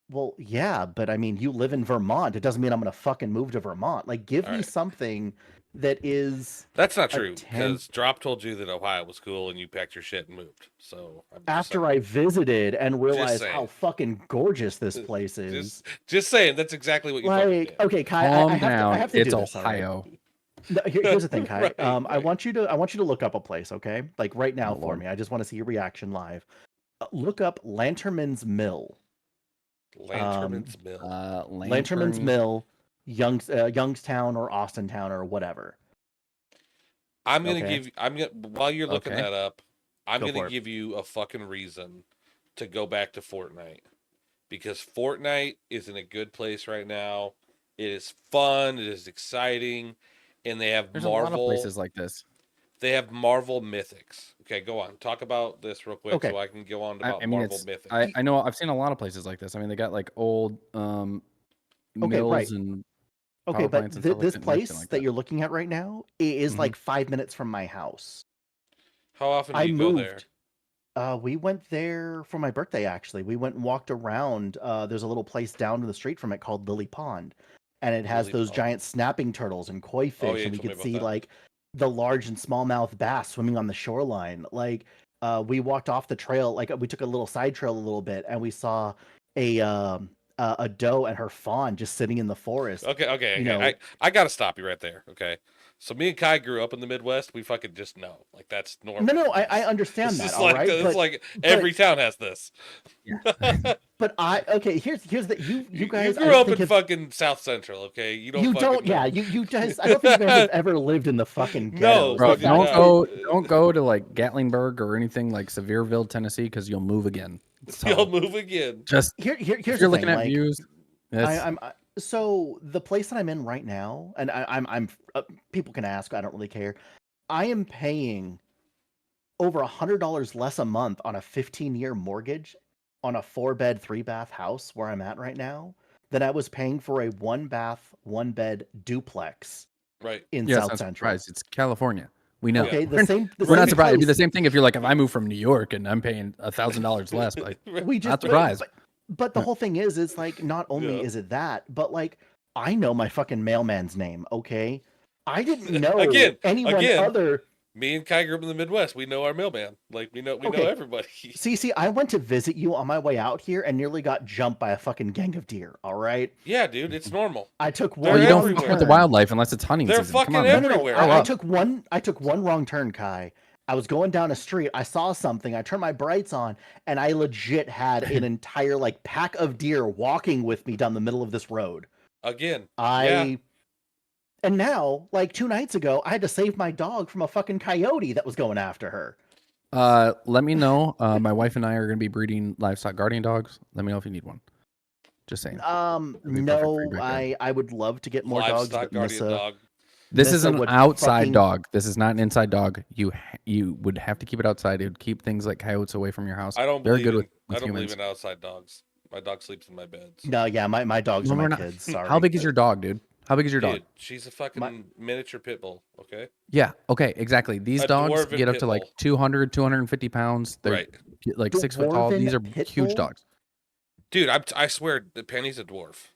well, yeah, but I mean, you live in Vermont. It doesn't mean I'm gonna fucking move to Vermont. Like, give All me right. something that is That's not a true because Drop told you that Ohio was cool and you packed your shit and moved. So I'm just after saying. I visited and Just realized saying. how fucking gorgeous this place is. Just saying. That's exactly what you fucking Like, did. okay, Kai, Calm I down. have to It's do this, all right? Ohio. No, here's the thing, Kai. Right, I right. want you to look up a place, okay? Like right now Oh, for Lord. me. I just want to see your reaction live. Look up Lanterman's Mill. Lanterman's Mill. Lanterman's Lantern. Mill, Youngstown or Austintown or whatever. I'm gonna Okay. give. I'm gonna while you're looking Okay. that up. I'm Go gonna for it. give you a fucking reason to go back to Fortnite because Fortnite is in a good place right now. It is fun. It is exciting, and they have There's a lot of Marvel. places like this. They have Marvel Mythics. Okay, go on. Talk about this real quick Okay. so I can go on I about mean, Marvel it's. Mythics. I know. I've seen a lot of places like this. I mean, they got like old Okay, right. mills and Okay, power but plants and stuff like this that. And everything place like that that. you're looking at right now is Mhm. like 5 minutes from my house. How often do I you go there? moved. We went there for my birthday, actually. We went and walked around. There's a little place down the street from it called Lily Pond, and it has Lily those Pond. giant snapping turtles and koi Oh fish, yeah, you and we told me could about see that. like the large and smallmouth bass swimming on the shoreline. Like, we walked off the trail, like we took a little side trail a little bit, and we saw a doe and her fawn just sitting in the forest. Okay. I gotta stop you right there. Okay, so me and Kai grew up in the Midwest. We fucking just know, like that's normal. No, We I just, understand it's that, just all like right, it's like but every town has this. but okay, here's the you You guys I grew don't up think in have. fucking South Central, okay? You don't You fucking don't, yeah. know. You guys. I don't think you guys have ever lived in the fucking No, ghettos. The Bro, fucking fact don't that no. go to like Gatlinburg or anything like Sevierville, Tennessee, because you'll move again. You'll So move again. just here's if the you're looking thing. at Like, views, that's so the place that I'm in right now, and I'm people can ask. I don't really care. I am paying over $100 less a month on a 15-year mortgage on a 4-bed, 3-bath house where I'm at right now than I was paying for a 1-bath, 1-bed duplex Right. in Yes, South I'm Central. surprised. It's California. We know. Okay, We're not same surprised. It'd be the place. same thing if you're like, if I move from New York and I'm paying $1,000 less, like, We just not surprised. but the whole thing is like not only is it that, but like I know my fucking mailman's name, okay? I didn't know anyone other. Me and Kai grew up in the Midwest. We know our mailman. Like we know everybody. See, I went to visit you on my way out here and nearly got jumped by a fucking gang of deer. All right. Yeah, dude, it's normal. I took They're one. Well, you don't wrong fuck with turn. the wildlife unless it's hunting They're season. fucking Come on, man. everywhere. I took one wrong turn, Kai. I was going down a street. I saw something. I turned my brights on, and I legit had an entire like pack of deer walking with me down the middle of this road. Again. And now, like 2 nights ago, I had to save my dog from a fucking coyote that was going after her. Let me know. My wife and I are going to be breeding livestock guardian dogs. Let me know if you need one. Just saying. No, I would love to get more dogs. Livestock guardian dog. This is an outside dog. This is not an inside dog. You would have to keep it outside. It would keep things like coyotes away from your house. I don't Very believe good I don't humans. believe in outside dogs. My dog sleeps in my bed. So. No, yeah, my dogs are my kids. Sorry. How big is your dog, dude? How big is your dog? She's a fucking miniature pit bull, okay? Yeah, okay, exactly. These dogs get up to like 200, 250 pounds. They're like 6 foot tall. These are huge dogs. Dude, I swear, Penny's a dwarf.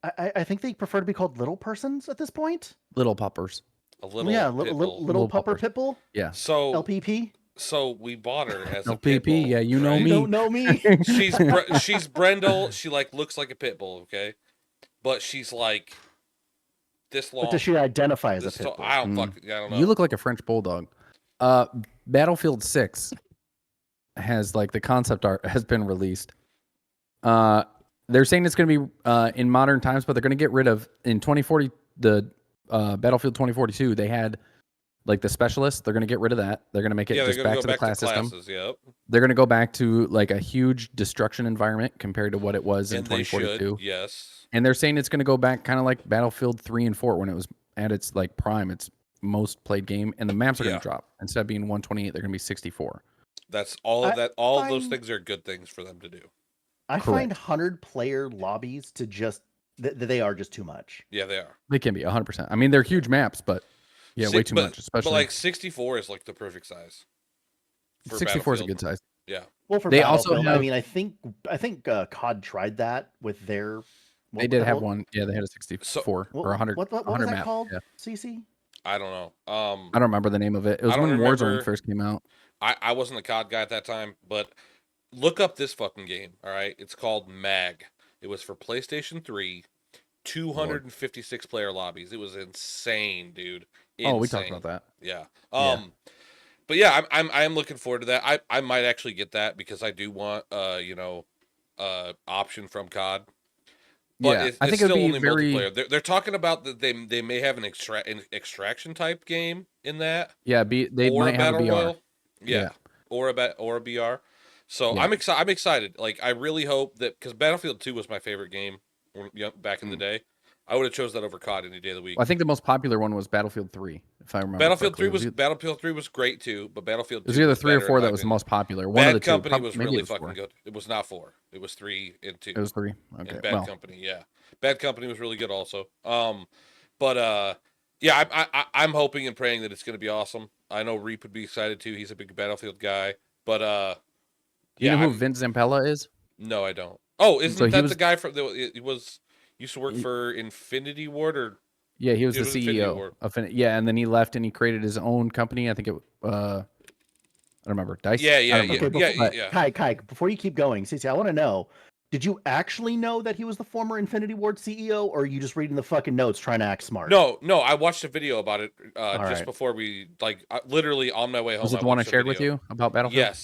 I think they prefer to be called little persons at this point. Little puppers. Little pupper pit bull. Yeah. So LPP. So we bought her as a LPP. pit bull. Yeah, you know You me. don't know me. she's Brendel. She like looks like a pit bull, okay, but she's like this long. But does she identify as a pit bull? I don't know. You look like a French bulldog. Battlefield 6 has like the concept art has been released. They're saying it's going to be in modern times, but they're going to get rid of in 2040 the Battlefield 2042. They had like the specialists. They're going to get rid of that. They're going to make it just back to the class system. Yep. They're going to go back to like a huge destruction environment compared to what it was in 2042. Yes. And they're saying it's going to go back kind of like Battlefield 3 and 4 when it was at its like prime, its most played game, and the maps are going to drop. Instead of being 128, they're going to be 64. That's all of that. All of those things are good things for them to do. I find 100-player lobbies to just they are just too much. Yeah, they are. They can be 100%. I mean, they're huge maps, but way too much. Especially but like 64 is like the perfect size. 64 is a good size. Yeah. Well, for they also have, I mean, I think COD tried that with their. They did have one. Yeah, they had a 64 or 100. What was that map called? Yeah. CC. I don't know. I don't remember the name of it. It was when Warzone first came out. I wasn't a COD guy at that time, but look up this fucking game. All right, it's called MAG. It was for PlayStation 3. 256 player lobbies. It was insane, dude. Insane. Oh, we talked about that. Yeah. But yeah, I'm looking forward to that. I might actually get that because I do want option from COD. But I think still it'll be only very. Multiplayer. They're talking about that they may have an extraction type game in that. Yeah, they might have a BR. Royal. Yeah. Or a BR. So I'm excited. Like I really hope that because Battlefield 2 was my favorite game back in the day. I would have chose that over COD any day of the week. Well, I think the most popular one was Battlefield 3, if I remember. Battlefield 3 was great too, but Battlefield 2 it was either 3 or 4 that was the most popular. One Bad of the two. Company was really fucking 4. good. It was not 4. It was 3 and 2. It was 3. Okay. And Bad Company, yeah. Bad Company was really good also. Yeah, I'm hoping and praying that it's going to be awesome. I know Reap would be excited too. He's a big Battlefield guy. But you know who Vince Zampella is? No, I don't. Oh, isn't that the guy from used to work for Infinity Ward or? Yeah, he was the CEO of and then he left and he created his own company. I think it I don't remember. Dice? Yeah. Kai, before you keep going, Cece, I want to know, did you actually know that he was the former Infinity Ward CEO, or are you just reading the fucking notes trying to act smart? No, I watched a video about it just before we literally on my way home. Was it the one I shared with you about Battlefield?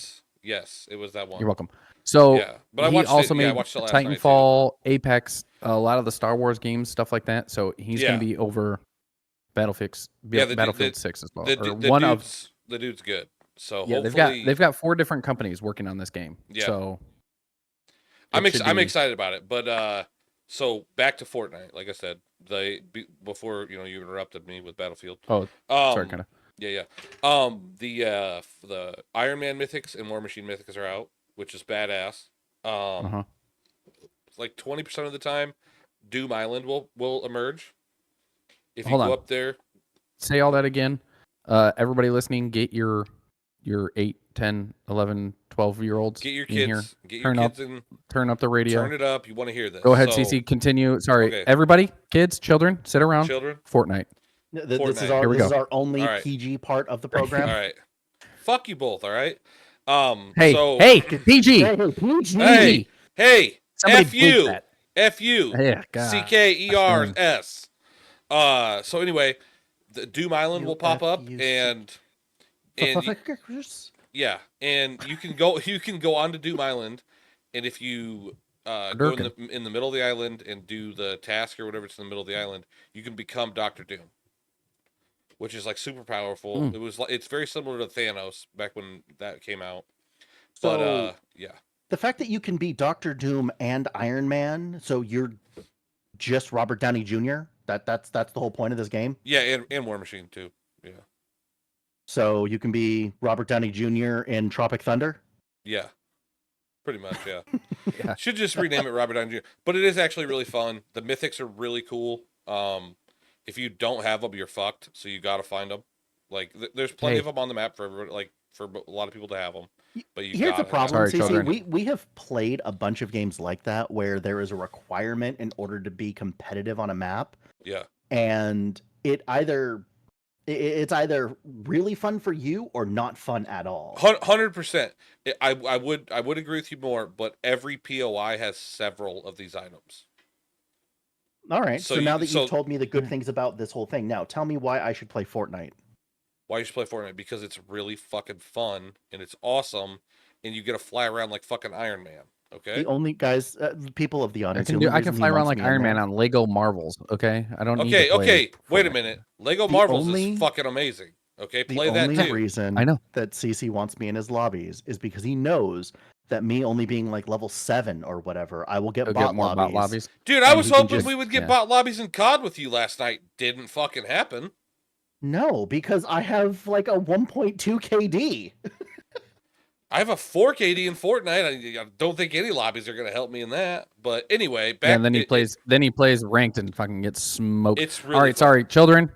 Yes, it was that one. You're welcome. So but he also made Titanfall, Apex, a lot of the Star Wars games, stuff like that. So he's going to be over Battlefield 6 as well. The dude's good. So hopefully they've got 4 different companies working on this game. Yeah. So I'm excited about it. But so back to Fortnite. Like I said, before you interrupted me with Battlefield. Oh, sorry, kind of. Yeah. The Iron Man Mythics and War Machine Mythics are out. which is badass. Like 20% of the time, Doom Island will emerge. If you Hold go on. up there, say all that again. Everybody listening, get your 8, 10, 11, 12-year-olds get your in here. kids, get your kids in, Turn up the radio. turn it up. You want to hear this? Go ahead, So, CC. Continue. Sorry, okay. everybody, kids, children, sit around. Children, Fortnite. This is Here we go. our only All right. PG part of the program. All right. Fuck you both. All right. Hey, So, hey, PG. hey, Somebody F you, bleep that. F you, Yeah, God. CKERS. So anyway, the Doom Island will pop up, and yeah, and you can go onto Doom Island, and if you go in the middle of the island and do the task or whatever it's in the middle of the island, you can become Doctor Doom, which is like super powerful. It's very similar to Thanos back when that came out. But yeah. The fact that you can be Doctor Doom and Iron Man, so you're just Robert Downey Jr. That's the whole point of this game. Yeah, and War Machine too. Yeah. So you can be Robert Downey Jr. in Tropic Thunder. Yeah. Pretty much, yeah. Yeah. Should just rename it Robert Downey Jr. But it is actually really fun. The mythics are really cool. If you don't have them, you're fucked. So you got to find them. Like, there's plenty of them on the map for everybody, like for a lot of people to have them. But here's the problem, Sorry, CC. We have played a bunch of games like that where there is a requirement in order to be competitive on a map. Yeah. And it's either really fun for you or not fun at all. 100%. I would agree with you more, but every POI has several of these items. All right. So now that you've told me the good things about this whole thing, now tell me why I should play Fortnite. Why you should play Fortnite? Because it's really fucking fun and it's awesome, and you get to fly around like fucking Iron Man. Okay. The only guys, people of the audience, I can fly around like Iron Man on Lego Marvels. Okay, I don't need to play Wait a minute. Lego Marvels is fucking amazing. Okay, play that too. The only reason I know that CC wants me in his lobbies is because he knows that me only being like level 7 or whatever, I will get bot lobbies. Dude, I was hoping we would get bot lobbies in COD with you last night. Didn't fucking happen. No, because I have like a 1.2 KD. I have a 4 KD in Fortnite. I don't think any lobbies are going to help me in that. But anyway, back. Yeah, and then he plays ranked and fucking gets smoked. It's really all right. fun. Sorry, children.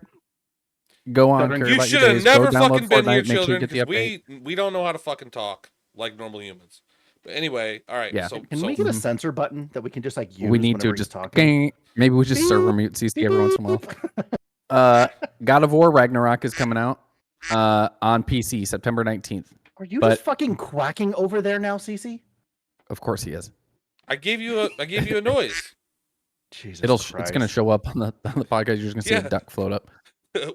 Go on. You should have never fucking been here, children, because we don't know how to fucking talk like normal humans. But anyway, all right. Yeah. Can we get a censor button that we can just like use? We need to just maybe we just server mute CC every once in a while. God of War Ragnarok is coming out on PC September 19th. Are you just fucking quacking over there now, CC? Of course he is. I gave you a noise. Jesus it's gonna show up on the podcast. You're just gonna see a duck float up.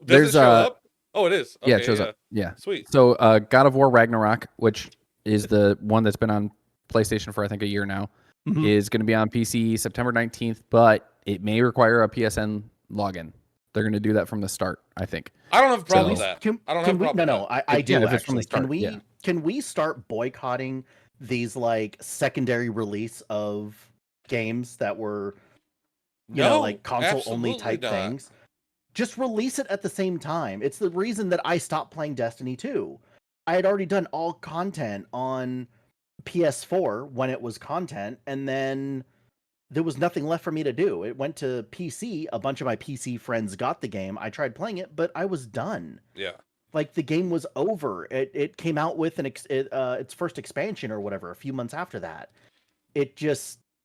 Does it show up? Oh, it is. Okay, yeah, it shows up. Yeah, sweet. So God of War Ragnarok, which is the one that's been on PlayStation for I think a year now, is going to be on PC September 19th, but it may require a PSN login. They're going to do that from the start, I think. I don't have a problem with that. I don't have a problem. No, I do actually. Can we start boycotting these like secondary release of games that were like console only type things? Just release it at the same time. It's the reason that I stopped playing Destiny 2. I had already done all content on PS4 when it was content, and then there was nothing left for me to do. It went to PC. A bunch of my PC friends got the game. I tried playing it, but I was done. Yeah. Like the game was over. It came out with its first expansion or whatever a few months after that.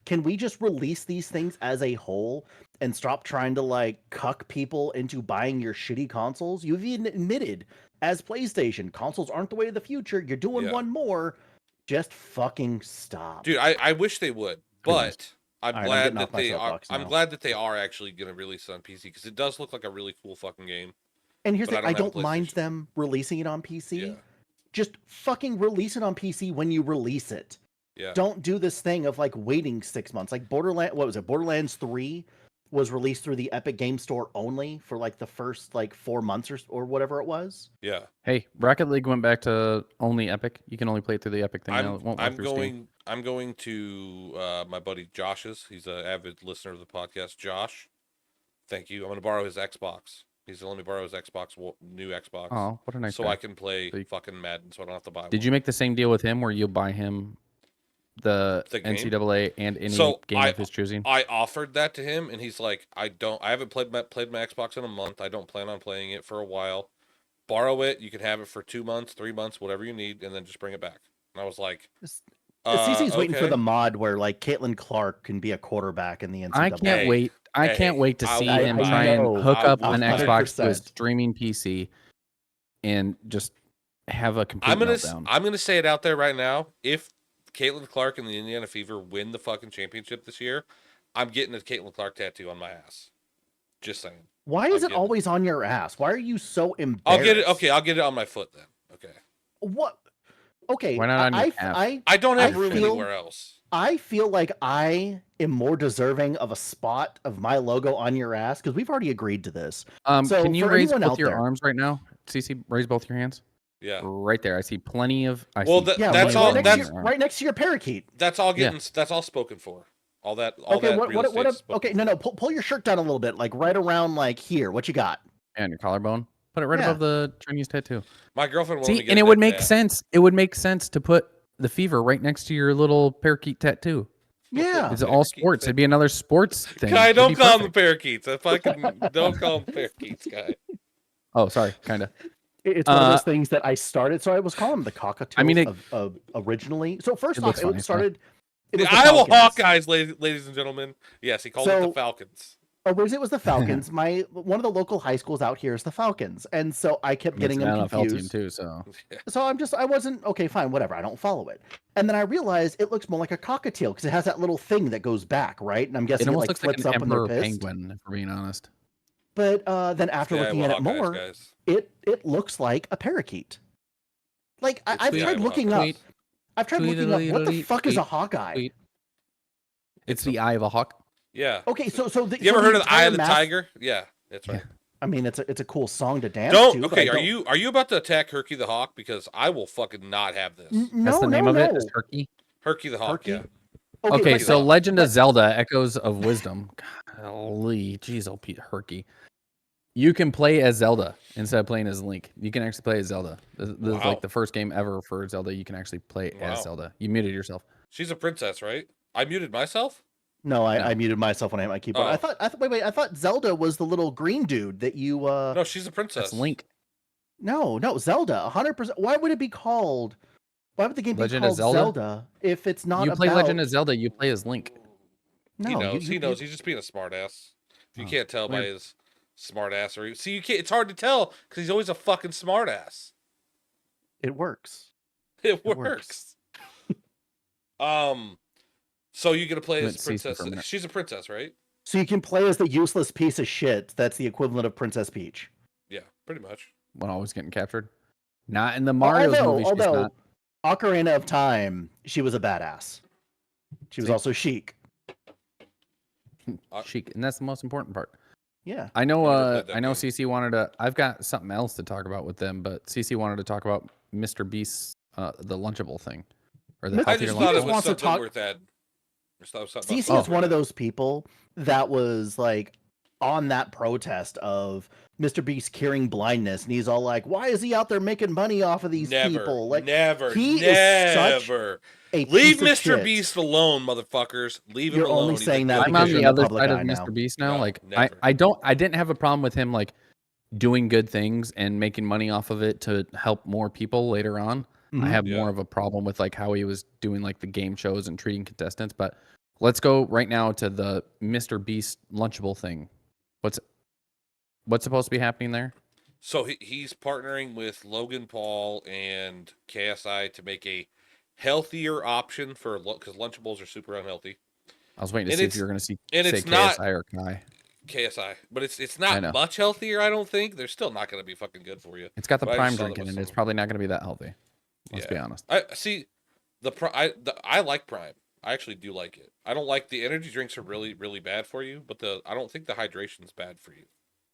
Can we just release these things as a whole and stop trying to like cuck people into buying your shitty consoles? You've even admitted as PlayStation, consoles aren't the way of the future. You're doing one more. Just fucking stop. Dude, I wish they would, but I'm glad that they are. I'm glad that they are actually going to release it on PC because it does look like a really cool fucking game. And here's the thing, I don't mind them releasing it on PC. Yeah. Just fucking release it on PC when you release it. Yeah. Don't do this thing of like waiting 6 months. Like Borderlands 3 was released through the Epic Game Store only for like the first like 4 months or whatever it was. Yeah. Hey, Rocket League went back to only Epic. You can only play it through the Epic thing now. It won't work through Steam. I'm going to my buddy Josh's. He's an avid listener of the podcast. Josh, thank you. I'm going to borrow his Xbox. He's letting me borrow his new Xbox. Oh, what a nice So guy. I can play fucking Madden, so I don't have to buy one. Did you make the same deal with him where you'll buy him the game? NCAA and any So game of his choosing? I offered that to him, and he's like, I haven't played my Xbox in a month. I don't plan on playing it for a while. Borrow it. You can have it for 2 months, 3 months, whatever you need, and then just bring it back. And I was like, CC's waiting for okay. the mod where like Caitlin Clark can be a quarterback in the NCAA. I can't wait. I can't wait to see him try and hook up an Xbox to his streaming PC and just have a complete meltdown. I'm gonna say it out there right now. If Caitlin Clark and the Indiana Fever win the fucking championship this year, I'm getting a Caitlin Clark tattoo on my ass. Just saying. Why is it always on your ass? Why are you so embarrassed? I'll get it. Okay, I'll get it on my foot then. Okay. What? Okay. Why not on your calf? I don't have room anywhere else. I feel like I am more deserving of a spot of my logo on your ass because we've already agreed to this. So can you raise both your arms right now? CC, raise both your hands. Yeah. Right there. I see plenty of. That's all. That's right next to your parakeet. That's all getting. Yeah. That's all spoken for. All that. Okay. Okay. No. Pull your shirt down a little bit, like right around like here. What you got? And your collarbone. Put it right above the Chinese tattoo. My girlfriend. See, and it would make sense. It would make sense to put the Fever right next to your little parakeet tattoo. Yeah. It's all sports. It'd be another sports thing. Guy, don't call them the parakeets. I fucking don't call them parakeets, guy. Oh, sorry. Kind of. It's one of those things that I started. So I was calling them the cockatoos. I mean, originally. So first off, it started. The Iowa Hawkeyes, ladies and gentlemen. Yes, he called it the Falcons. Originally, it was the Falcons. One of the local high schools out here is the Falcons, and so I kept getting them confused. Team too, so I wasn't okay. Fine, whatever. I don't follow it. And then I realized it looks more like a cockatiel because it has that little thing that goes back, right? And I'm guessing it like flips up when they're pissed. Penguin, if we're being honest. But then after looking at it more, it looks like a parakeet. Like I've tried looking up. I've tried looking up what the fuck is a Hawkeye. It's the eye of a hawk. Yeah. Okay, so you ever heard of the Eye of the Tiger? Yeah, that's right. I mean, it's a cool song to dance to. Okay, are you about to attack Herky the Hawk? Because I will fucking not have this. That's the name of it. Is Herky. Herky the Hawk. Yeah. Okay, so Legend of Zelda: Echoes of Wisdom. Golly, jeez, oh Pete, Herky. You can play as Zelda instead of playing as Link. You can actually play as Zelda. This is like the first game ever for Zelda. You can actually play as Zelda. You muted yourself. She's a princess, right? I muted myself. No, I muted myself when I hit my keyboard. I thought Zelda was the little green dude that you. No, she's a princess. That's Link. No, Zelda. 100%. Why would it be called? Why would the game be called Zelda if it's not? You play Legend of Zelda. You play as Link. No, he knows. He's just being a smartass. If you can't tell by his smartassery, see, you can't. It's hard to tell because he's always a fucking smartass. It works. It works. So you're gonna play as Princess? She's a princess, right? So you can play as the useless piece of shit. That's the equivalent of Princess Peach. Yeah, pretty much. When always getting captured. Not in the Mario's movie. Although Ocarina of Time, she was a badass. She was also chic. Chic, and that's the most important part. Yeah. I know. I know. CC wanted to. I've got something else to talk about with them, but CC wanted to talk about MrBeast's the lunchable thing, or the I just thought it was something worth that. CC is one of those people that was like on that protest of MrBeast curing blindness, and he's all like, "Why is he out there making money off of these people?" Like, never. Leave MrBeast alone, motherfuckers. Leave him alone. You're only saying that I'm on the other side of MrBeast now. No, like, I didn't have a problem with him like doing good things and making money off of it to help more people later on. I have more of a problem with like how he was doing like the game shows and treating contestants. But let's go right now to the MrBeast lunchable thing. What's supposed to be happening there? So he's partnering with Logan Paul and KSI to make a healthier option for because Lunchables are super unhealthy. I was waiting to see if you were going to say it's KSI not, or Kai. KSI, but it's not much healthier. I don't think they're still not going to be fucking good for you. It's got the Prime drink in it. It's probably not going to be that healthy. Let's be honest. I see I like Prime. I actually do like it. I don't like the energy drinks are really, really bad for you, but I don't think the hydration's bad for you.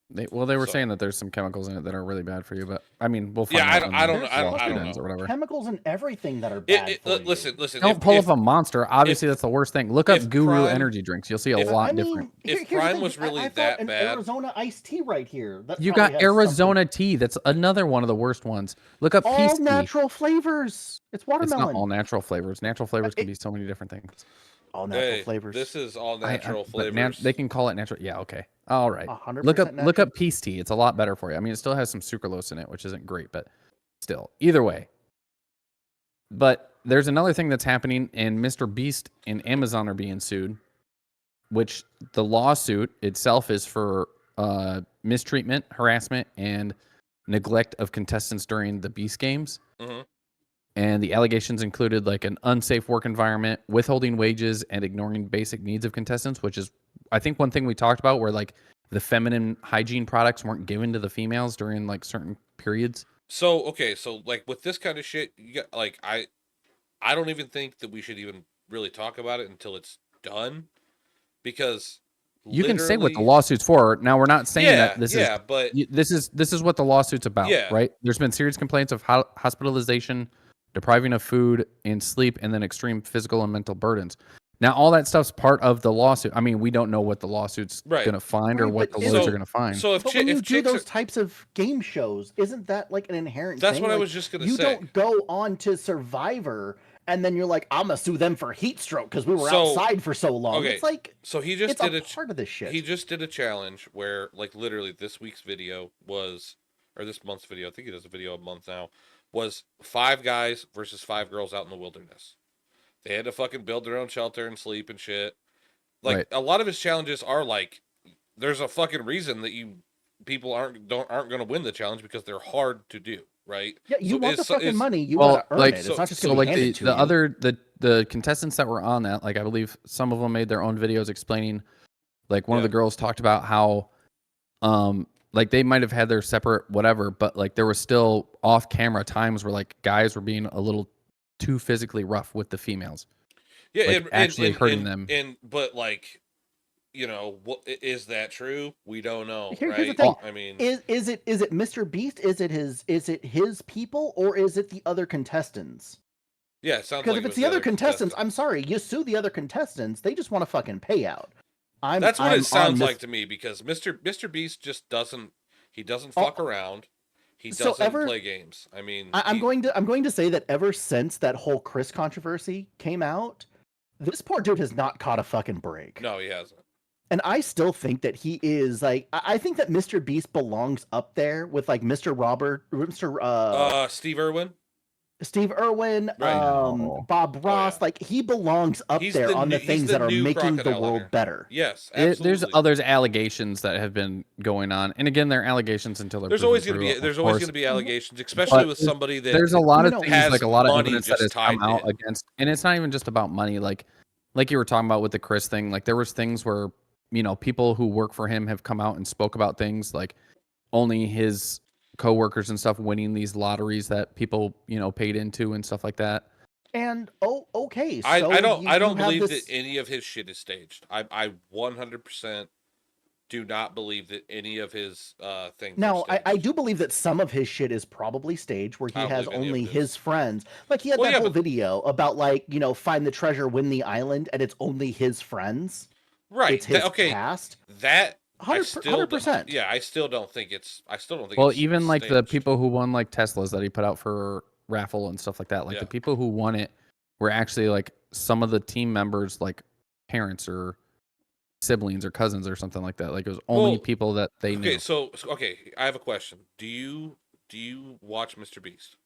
They were So- saying that there's some chemicals in it that are really bad for you, but I mean, we'll find Yeah, out. I don't when know. the I lawsuit don't ends know. or whatever. Chemicals and everything that are bad for Listen, you. listen. Don't pull up a Monster. Obviously, that's the worst thing. Look up if Guru Prime- energy drinks. You'll see a if- lot I mean, different. If here's the Prime thing, was really I've that got an bad- Arizona iced tea right here. That You probably got has Arizona something. tea. That's another one of the worst ones. Look up Peace All tea. natural flavors. It's It's watermelon. not all natural flavors. Natural flavors can be so many different things. All natural Hey, flavors. this is all natural But flavors. they can call it natural. Yeah, okay. All right. 100% Look natural. up Peace tea. It's a lot better for you. I mean, it still has some sucralose in it, which isn't great, but still. Either way. But there's another thing that's happening, and MrBeast and Amazon are being sued, which the lawsuit itself is for mistreatment, harassment, and neglect of contestants during the Beast games. Mhm. And the allegations included like an unsafe work environment, withholding wages, and ignoring basic needs of contestants, which is, I think, one thing we talked about where like the feminine hygiene products weren't given to the females during like certain periods. So okay, so like with this kind of shit, you got like I don't even think that we should even really talk about it until it's done, because You can say what the literally- lawsuit's for. Now we're not saying that this yeah, but this is what the lawsuit's about, Yeah. right? There's been serious complaints of hospitalization, depriving of food and sleep, and then extreme physical and mental burdens. Now, all that stuff's part of the lawsuit. I mean, we don't know what the lawsuit's Right. going to find or Right, what but the is- lawyers So- are going to find. so if But chi- when you if do chicks those are- types of game shows, isn't that like an inherent That's thing? what I Like, was just gonna you say. don't go on to Survivor and then you're like, I'm gonna sue them for heat stroke because we were So- outside for so long. okay, It's like So he just it's did a part of this shit. He just did a challenge where, like, literally this week's video was, or this month's video, I think he does a video a month now, was 5 guys versus 5 girls out in the wilderness. They had to fucking build their own shelter and sleep and shit. Like, Right. a lot of his challenges are like, there's a fucking reason that people aren't going to win the challenge because they're hard to do, right? Yeah, you So want the it's- fucking it's- money, you Well, gotta earn like, it. It's so- not just So gonna be like handed to the you. other the contestants that were on that, like I believe some of them made their own videos explaining, like one of Yeah. the girls talked about how like they might have had their separate whatever, but like there was still off camera times where like guys were being a little too physically rough with the females. Yeah, like, actually hurting them. But like, you know, what is that true? We don't know, Here's right? the thing. I mean, Is it MrBeast? Is it his people or is it the other contestants? yeah, it sounds Because like if it it's was the other contestants, contestant. I'm sorry, you sue the other contestants. They just want a fucking payout. That's what I'm it sounds on like to me, because Mr. Beast just doesn't Oh, fuck around. He so doesn't ever- play games. I mean, I'm going to say that ever since that whole Chris controversy came out, this poor dude has not caught a fucking break. No, he hasn't. And I still think that he is like I think that MrBeast belongs up there with like Mr. Steve Irwin. Steve Irwin, Right. Bob Ross, yeah. like he belongs up He's there the on the new- he's things the that are new making the Crocodile world Hunter. better. Yes, absolutely. There's others allegations that have been going on, and again, they're allegations until they're There's proven always going to true, be of there's always course. going to be allegations, especially But with somebody that There's a lot of No, no, things, has like a lot of money evidence that just has come tied out in. against, and it's not even just about money. Like you were talking about with the Chris thing, like there was things where, you know, people who work for him have come out and spoke about things like only his coworkers and stuff winning these lotteries that people, you know, paid into and stuff like that. And okay, so I don't you have believe this- that any of his shit is staged. I 100% do not believe that any of his things. Now, are I staged. do believe that some of his shit is probably staged, where he I don't has believe any of only it is. his friends. Like he had Well, that yeah, whole but- video about like, you know, find the treasure, win the island, and it's only his friends. Right. It's his okay. cast. That I 100%. Yeah, I still don't think it's. Well, it's even like the staged. people who won like Teslas that he put out for raffle and stuff like that, like Yeah. the people who won it were actually like some of the team members, like parents or siblings or cousins or something like that. Like it was only Well, people that they knew. Okay, so okay, I have a question. Do you watch MrBeast?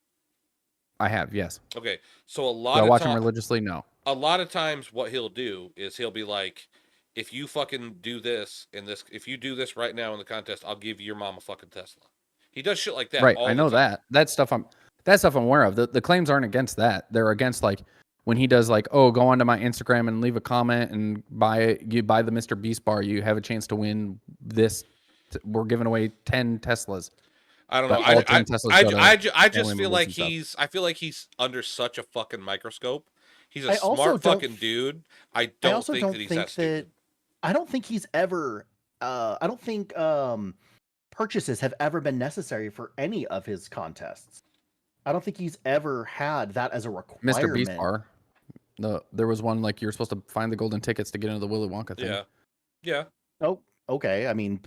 I have, yes. Okay, so a Do lot I of watch him time, religiously? No. a lot of times what he'll do is he'll be like, if you fucking do this in this, if you do this right now in the contest, I'll give your mom a fucking Tesla. He does shit like that. Right, all I the know time. that. That stuff I'm aware of. The claims aren't against that. They're against like when he does like, oh, go onto my Instagram and leave a comment and you buy the MrBeast bar, you have a chance to win this. We're giving away 10 Teslas. I don't know. But all 10 Teslas go to I just family feel members like and stuff. I feel like he's under such a fucking microscope. He's a I also smart don't- fucking dude. I I don't also think don't that he's think that stupid. I don't think he's ever I don't think purchases have ever been necessary for any of his contests. I don't think he's ever had that as a requirement. MrBeast bar. There was one like you're supposed to find the golden tickets to get into the Willy Wonka thing. Yeah. Oh, okay. I mean,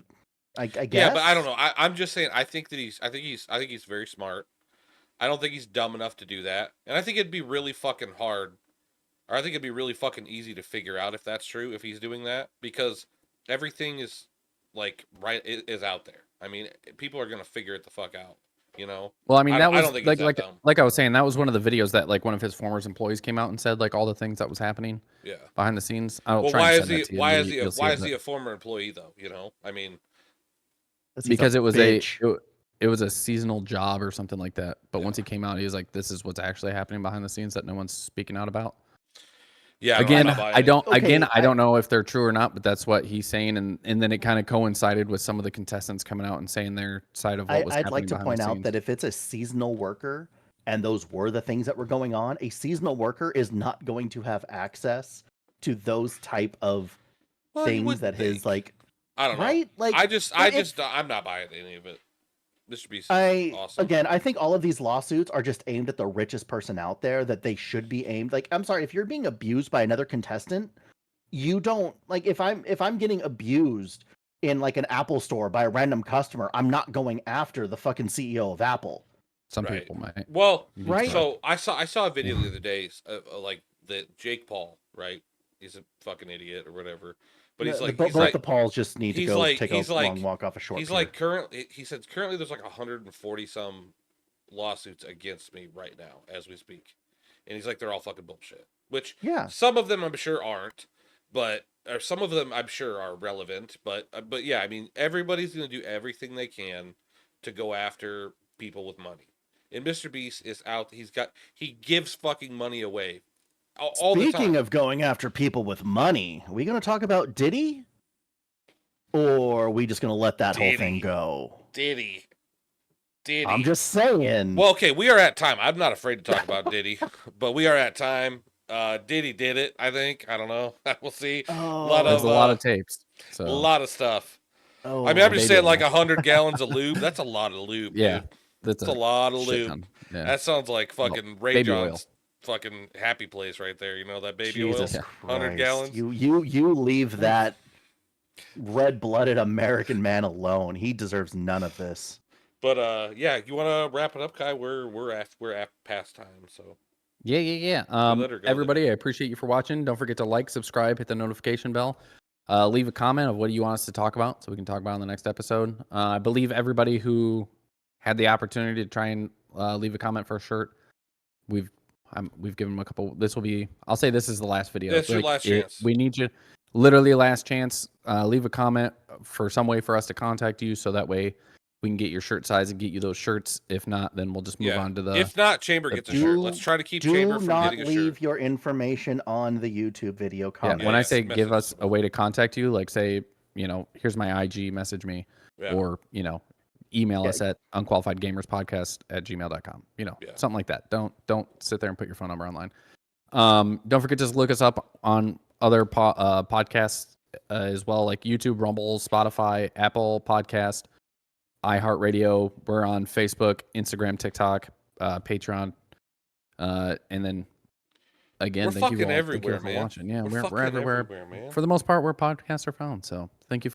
I guess. Yeah, but I don't know. I'm just saying. I think he's very smart. I don't think he's dumb enough to do that, and I think it'd be really fucking hard, or I think it'd be really fucking easy to figure out if that's true if he's doing that, because everything is like is out there. I mean, people are gonna figure it the fuck out. You know. Well, I mean, that was I don't think like I was saying, that was one of the videos that like one of his former employees came out and said like all the things that was happening. Yeah. Behind the scenes. Why is he a former employee though? You know, I mean, because it was it was a seasonal job or something like that. But once he came out, he was like, "This is what's actually happening behind the scenes that no one's speaking out about." Yeah. Again, I don't know if they're true or not, but that's what he's saying, and then it kind of coincided with some of the contestants coming out and saying their side of what was happening. I'd like to point out that if it's a seasonal worker, and those were the things that were going on, a seasonal worker is not going to have access to those type of things that his like. I don't know. Right? Like I'm not buying any of it. MrBeast is awesome. Again, I think all of these lawsuits are just aimed at the richest person out there that they should be aimed. Like, I'm sorry, if you're being abused by another contestant, you don't like if I'm getting abused in like an Apple store by a random customer, I'm not going after the fucking CEO of Apple. Some people might. Well, right. So I saw a video the other day, like the Jake Paul, right? He's a fucking idiot or whatever. But he's like, the Pauls just need to go take a long walk off a short. He's like currently there's like 140 some lawsuits against me right now as we speak, and he's like they're all fucking bullshit. Which some of them I'm sure aren't, or some of them I'm sure are relevant. But yeah, I mean everybody's gonna do everything they can to go after people with money. And MrBeast is out. He gives fucking money away. All Speaking of going after people with money, are we going to talk about Diddy? Or are we just going to let that whole thing go? Diddy. I'm just saying. Well, okay, we are at time. I'm not afraid to talk about Diddy, but we are at time. Diddy did it, I think. I don't know. We'll see. There's a lot of tapes. So. A lot of stuff. I mean, I'm just saying like 100 gallons of lube. That's a lot of lube, dude. That's a lot of lube. Yeah. That sounds like fucking Ray John's fucking happy place right there. You know that baby Jesus oil, Christ. 100 gallons. You leave that red-blooded American man alone. He deserves none of this. But yeah, you want to wrap it up, Kai? We're at past time, so. Yeah. Everybody, I appreciate you for watching. Don't forget to like, subscribe, hit the notification bell. Leave a comment of what do you want us to talk about, so we can talk about in the next episode. I believe everybody who had the opportunity to try and leave a comment for a shirt, we've given them a couple. This will be. I'll say this is the last video. That's your last chance. We need you. Literally last chance. Leave a comment for some way for us to contact you, so that way we can get your shirt size and get you those shirts. If not, then we'll just move on to the. If not, Chamber gets a shirt. Let's try to keep Chamber from getting a shirt. Do not leave your information on the YouTube video comment. Yeah, when I say give us a way to contact you, like say, here's my IG, message me, or email us at unqualifiedgamerspodcast@gmail.com. Something like that. Don't sit there and put your phone number online. Don't forget to look us up on other podcasts as well, like YouTube, Rumble, Spotify, Apple Podcast, iHeartRadio. We're on Facebook, Instagram, TikTok, Patreon, and then again, thank you all everywhere, for watching. Yeah, we're everywhere, man. For the most part, where podcasts are found. So thank you.